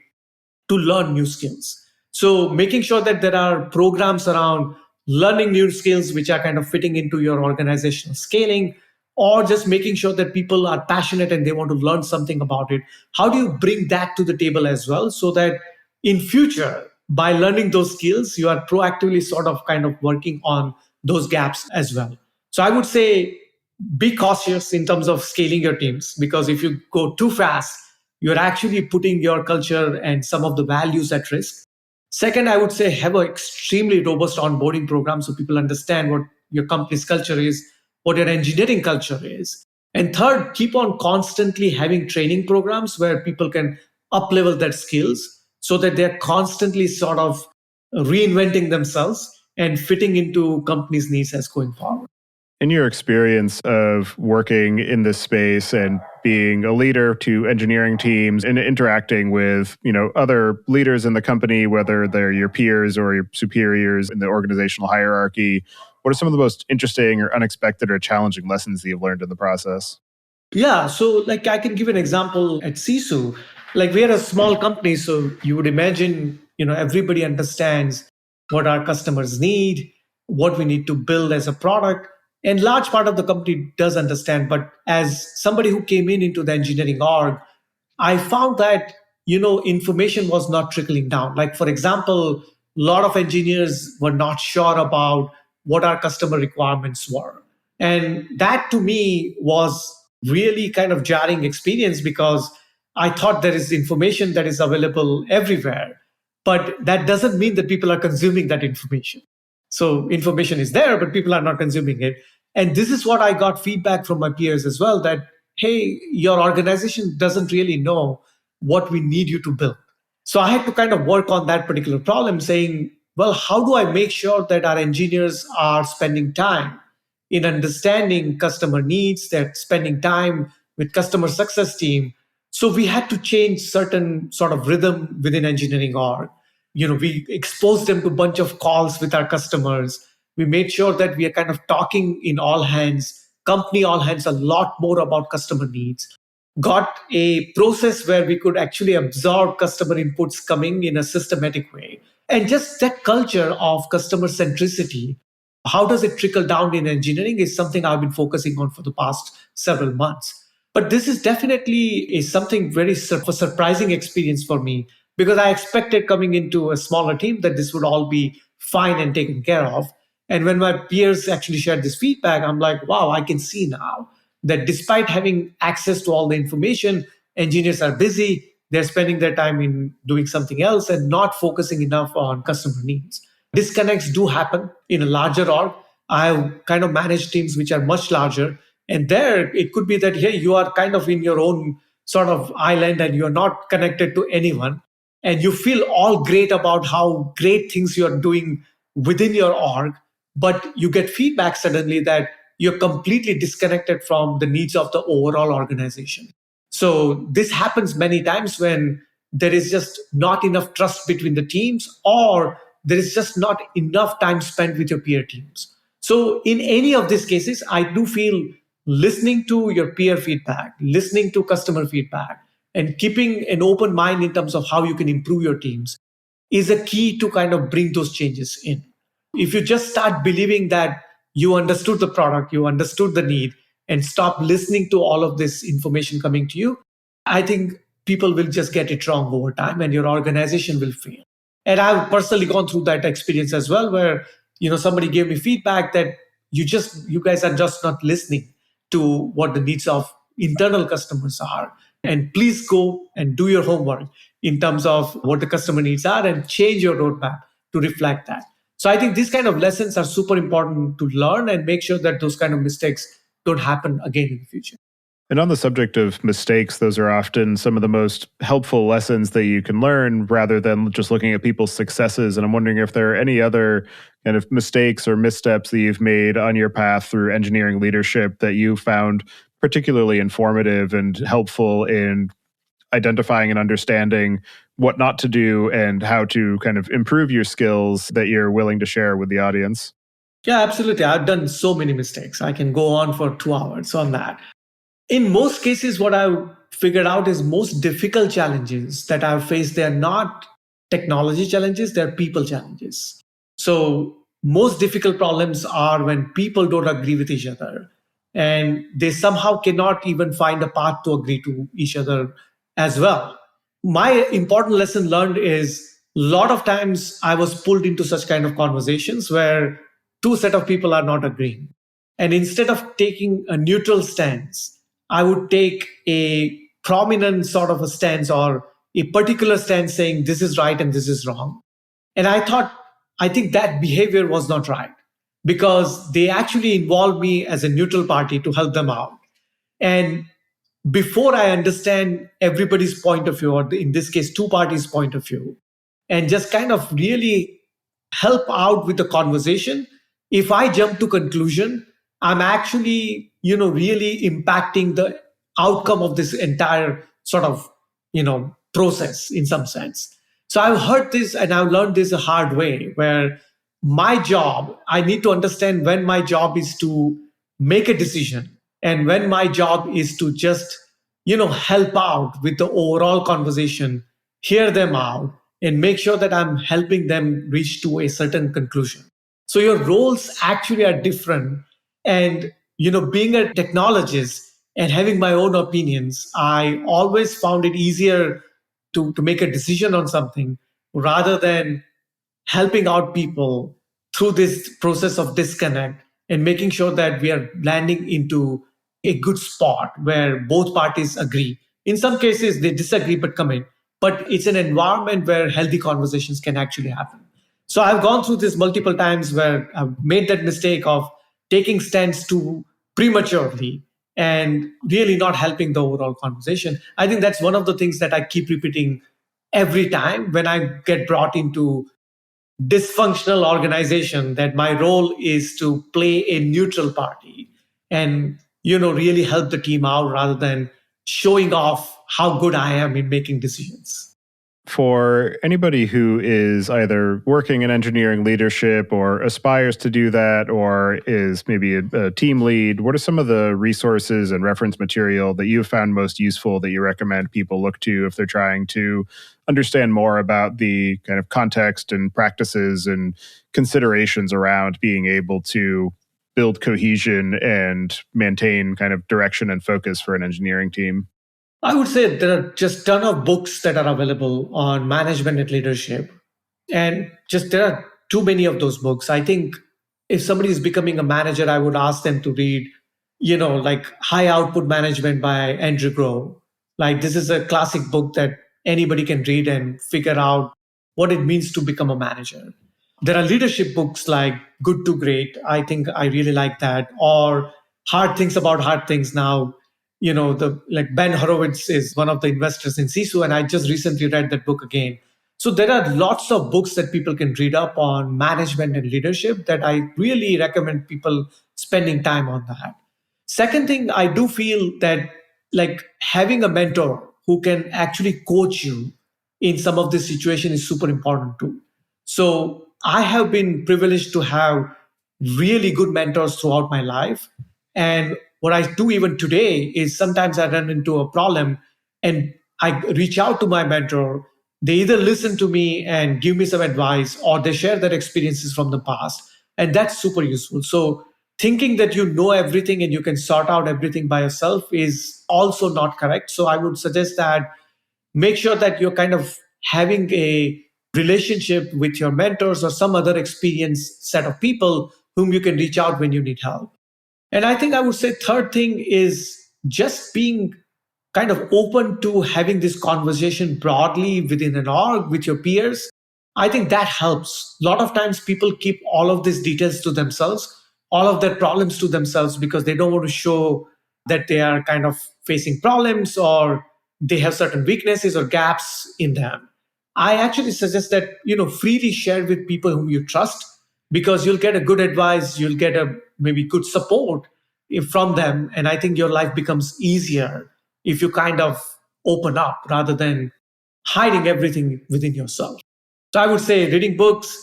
to learn new skills? So making sure that there are programs around learning new skills which are kind of fitting into your organizational scaling, or just making sure that people are passionate and they want to learn something about it. How do you bring that to the table as well, so that in future, by learning those skills, you are proactively sort of kind of working on those gaps as well? So I would say be cautious in terms of scaling your teams, because if you go too fast, you're actually putting your culture and some of the values at risk. Second, I would say have an extremely robust onboarding program so people understand what your company's culture is, what your engineering culture is. And third, keep on constantly having training programs where people can up level their skills so that they're constantly sort of reinventing themselves and fitting into companies' needs as going forward. In your experience of working in this space and being a leader to engineering teams and interacting with, other leaders in the company, whether they're your peers or your superiors in the organizational hierarchy, what are some of the most interesting or unexpected or challenging lessons that you've learned in the process? Yeah, so like I can give an example at Sisu. Like we are a small company, so you would imagine, everybody understands what our customers need, what we need to build as a product. And large part of the company does understand. But as somebody who came into the engineering org, I found that, information was not trickling down. Like, for example, a lot of engineers were not sure about what our customer requirements were. And that to me was really kind of jarring experience, because I thought there is information that is available everywhere, but that doesn't mean that people are consuming that information. So information is there, but people are not consuming it. And this is what I got feedback from my peers as well, that, hey, your organization doesn't really know what we need you to build. So I had to kind of work on that particular problem, saying, well, how do I make sure that our engineers are spending time in understanding customer needs, they're spending time with customer success team? So we had to change certain sort of rhythm within engineering org. We exposed them to a bunch of calls with our customers. We made sure that we are kind of talking in all hands, company all hands, a lot more about customer needs. Got a process where we could actually absorb customer inputs coming in a systematic way. And just that culture of customer centricity, how does it trickle down in engineering, is something I've been focusing on for the past several months. But this is definitely something very surprising experience for me, because I expected coming into a smaller team that this would all be fine and taken care of. And when my peers actually shared this feedback, I'm like, wow, I can see now that despite having access to all the information, engineers are busy. They're spending their time in doing something else and not focusing enough on customer needs. Disconnects do happen in a larger org. I've kind of managed teams which are much larger. And there it could be that, hey, you are kind of in your own sort of island and you're not connected to anyone. And you feel all great about how great things you're doing within your org, but you get feedback suddenly that you're completely disconnected from the needs of the overall organization. So this happens many times when there is just not enough trust between the teams, or there is just not enough time spent with your peer teams. So in any of these cases, I do feel listening to your peer feedback, listening to customer feedback, and keeping an open mind in terms of how you can improve your teams is a key to kind of bring those changes in. If you just start believing that you understood the product, you understood the need, and stop listening to all of this information coming to you, I think people will just get it wrong over time and your organization will fail. And I've personally gone through that experience as well, where somebody gave me feedback that you guys are just not listening to what the needs of internal customers are. And please go and do your homework in terms of what the customer needs are and change your roadmap to reflect that. So I think these kind of lessons are super important to learn and make sure that those kind of mistakes don't happen again in the future. And on the subject of mistakes, those are often some of the most helpful lessons that you can learn rather than just looking at people's successes. And I'm wondering if there are any other kind of mistakes or missteps that you've made on your path through engineering leadership that you found particularly informative and helpful in identifying and understanding what not to do and how to kind of improve your skills that you're willing to share with the audience. Yeah, absolutely. I've done so many mistakes. I can go on for 2 hours on that. In most cases, what I've figured out is most difficult challenges that I've faced, they're not technology challenges, they're people challenges. So most difficult problems are when people don't agree with each other and they somehow cannot even find a path to agree to each other as well. My important lesson learned is a lot of times I was pulled into such kind of conversations where two set of people are not agreeing. And instead of taking a neutral stance, I would take a prominent sort of a stance or a particular stance saying this is right and this is wrong. And I think that behavior was not right because they actually involved me as a neutral party to help them out. And before I understand everybody's point of view, or in this case, two parties' point of view, and just kind of really help out with the conversation, if I jump to conclusion, I'm actually, really impacting the outcome of this entire sort of, process in some sense. So I've heard this and I've learned this a hard way where my job, I need to understand when my job is to make a decision and when my job is to just, help out with the overall conversation, hear them out, and make sure that I'm helping them reach to a certain conclusion. So your roles actually are different. And, being a technologist and having my own opinions, I always found it easier to make a decision on something rather than helping out people through this process of disconnect and making sure that we are landing into a good spot where both parties agree. In some cases, they disagree but commit, but it's an environment where healthy conversations can actually happen. So I've gone through this multiple times where I've made that mistake of taking stands too prematurely and really not helping the overall conversation. I think that's one of the things that I keep repeating every time when I get brought into dysfunctional organization, that my role is to play a neutral party and really help the team out rather than showing off how good I am in making decisions. For anybody who is either working in engineering leadership or aspires to do that or is maybe a team lead, what are some of the resources and reference material that you've found most useful that you recommend people look to if they're trying to understand more about the kind of context and practices and considerations around being able to build cohesion and maintain kind of direction and focus for an engineering team? I would say there are just ton of books that are available on management and leadership. And just there are too many of those books. I think if somebody is becoming a manager, I would ask them to read, like High Output Management by Andrew Grove. Like this is a classic book that anybody can read and figure out what it means to become a manager. There are leadership books like Good to Great. I think I really like that. Or Hard Things About Hard Things Now. The like Ben Horowitz is one of the investors in Sisu, and I just recently read that book again. So there are lots of books that people can read up on management and leadership that I really recommend people spending time on that. Second thing, I do feel that like having a mentor who can actually coach you in some of this situation is super important too. So I have been privileged to have really good mentors throughout my life. And what I do even today is sometimes I run into a problem and I reach out to my mentor. They either listen to me and give me some advice or they share their experiences from the past. And that's super useful. So thinking that you know everything and you can sort out everything by yourself is also not correct. So I would suggest that make sure that you're kind of having a relationship with your mentors or some other experienced set of people whom you can reach out when you need help. And I think I would say third thing is just being kind of open to having this conversation broadly within an org with your peers. I think that helps. A lot of times people keep all of these details to themselves, all of their problems to themselves because they don't want to show that they are kind of facing problems or they have certain weaknesses or gaps in them. I actually suggest that, freely share with people whom you trust because you'll get a good advice, you'll get a maybe good support from them. And I think your life becomes easier if you kind of open up rather than hiding everything within yourself. So I would say reading books,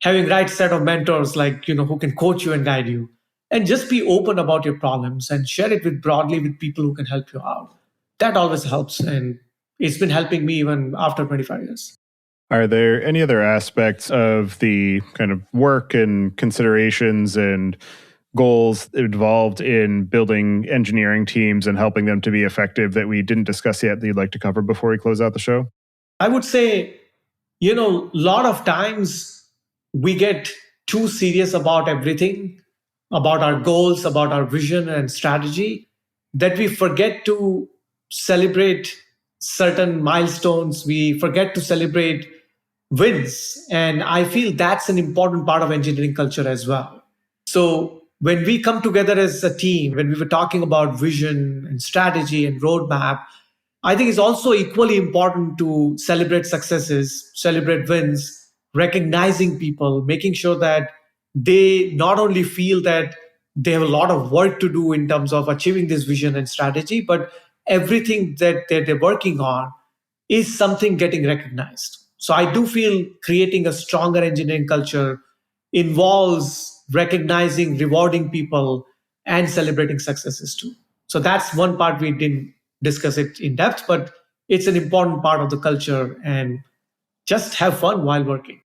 having right set of mentors like, who can coach you and guide you, and just be open about your problems and share it broadly with people who can help you out. That always helps. And it's been helping me even after 25 years. Are there any other aspects of the kind of work and considerations and goals involved in building engineering teams and helping them to be effective that we didn't discuss yet that you'd like to cover before we close out the show? I would say, a lot of times we get too serious about everything, about our goals, about our vision and strategy, that we forget to celebrate certain milestones. We forget to celebrate wins. And I feel that's an important part of engineering culture as well. So when we come together as a team, when we were talking about vision and strategy and roadmap, I think it's also equally important to celebrate successes, celebrate wins, recognizing people, making sure that they not only feel that they have a lot of work to do in terms of achieving this vision and strategy, but everything that they're working on is something getting recognized. So I do feel creating a stronger engineering culture involves recognizing, rewarding people, and celebrating successes too. So that's one part we didn't discuss it in depth, but it's an important part of the culture, and just have fun while working.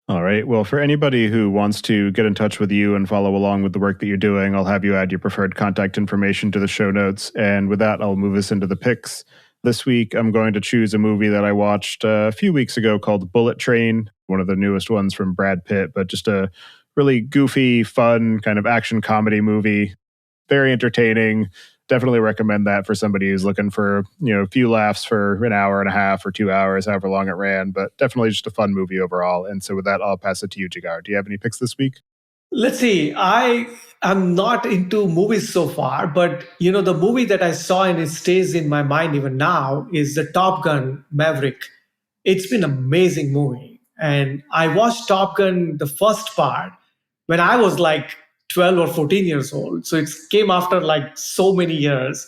All right. Well, for anybody who wants to get in touch with you and follow along with the work that you're doing, I'll have you add your preferred contact information to the show notes. And with that, I'll move us into the picks. This week, I'm going to choose a movie that I watched a few weeks ago called Bullet Train, one of the newest ones from Brad Pitt, but just a really goofy, fun kind of action comedy movie. Very entertaining. Definitely recommend that for somebody who's looking for, a few laughs for an hour and a half or 2 hours, however long it ran, but definitely just a fun movie overall. And so with that, I'll pass it to you, Jigar. Do you have any picks this week? Let's see. I am not into movies so far, but the movie that I saw and it stays in my mind even now is the Top Gun Maverick. It's been an amazing movie. And I watched Top Gun, the first part, when I was like 12 or 14 years old. So it came after like so many years.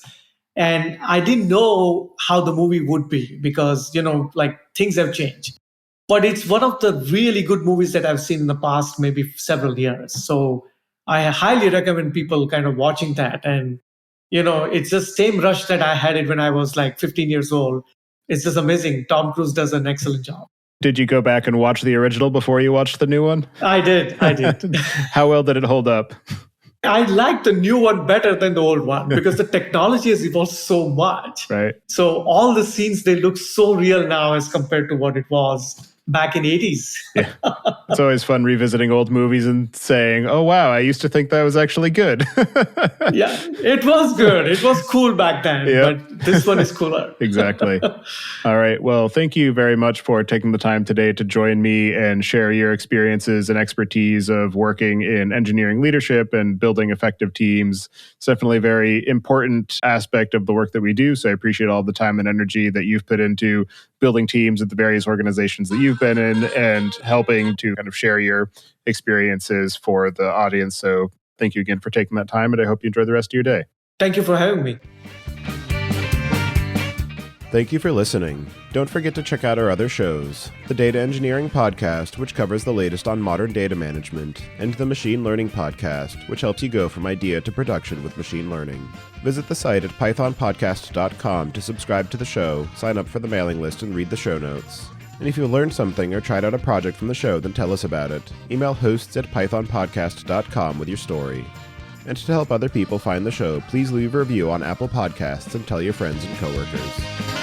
And I didn't know how the movie would be because, things have changed. But it's one of the really good movies that I've seen in the past, maybe several years. So I highly recommend people kind of watching that. And, it's the same rush that I had it when I was like 15 years old. It's just amazing. Tom Cruise does an excellent job. Did you go back and watch the original before you watched the new one? I did. How well did it hold up? I like the new one better than the old one because the technology has evolved so much. Right. So all the scenes, they look so real now as compared to what it was back in 80s. Yeah. It's always fun revisiting old movies and saying, oh, wow, I used to think that was actually good. Yeah, it was good. It was cool back then, Yep. but this one is cooler. Exactly. All right. Well, thank you very much for taking the time today to join me and share your experiences and expertise of working in engineering leadership and building effective teams. It's definitely a very important aspect of the work that we do. So I appreciate all the time and energy that you've put into building teams at the various organizations that you've been in and helping to kind of share your experiences for the audience. So thank you again for taking that time, and I hope you enjoy the rest of your day. Thank you for having me. Thank you for listening. Don't forget to check out our other shows, the Data Engineering Podcast, which covers the latest on modern data management, and the Machine Learning Podcast, which helps you go from idea to production with machine learning. Visit the site at pythonpodcast.com to subscribe to the show, sign up for the mailing list, and read the show notes. And if you learned something or tried out a project from the show, then tell us about it. Email hosts@pythonpodcast.com with your story. And to help other people find the show, please leave a review on Apple Podcasts and tell your friends and coworkers.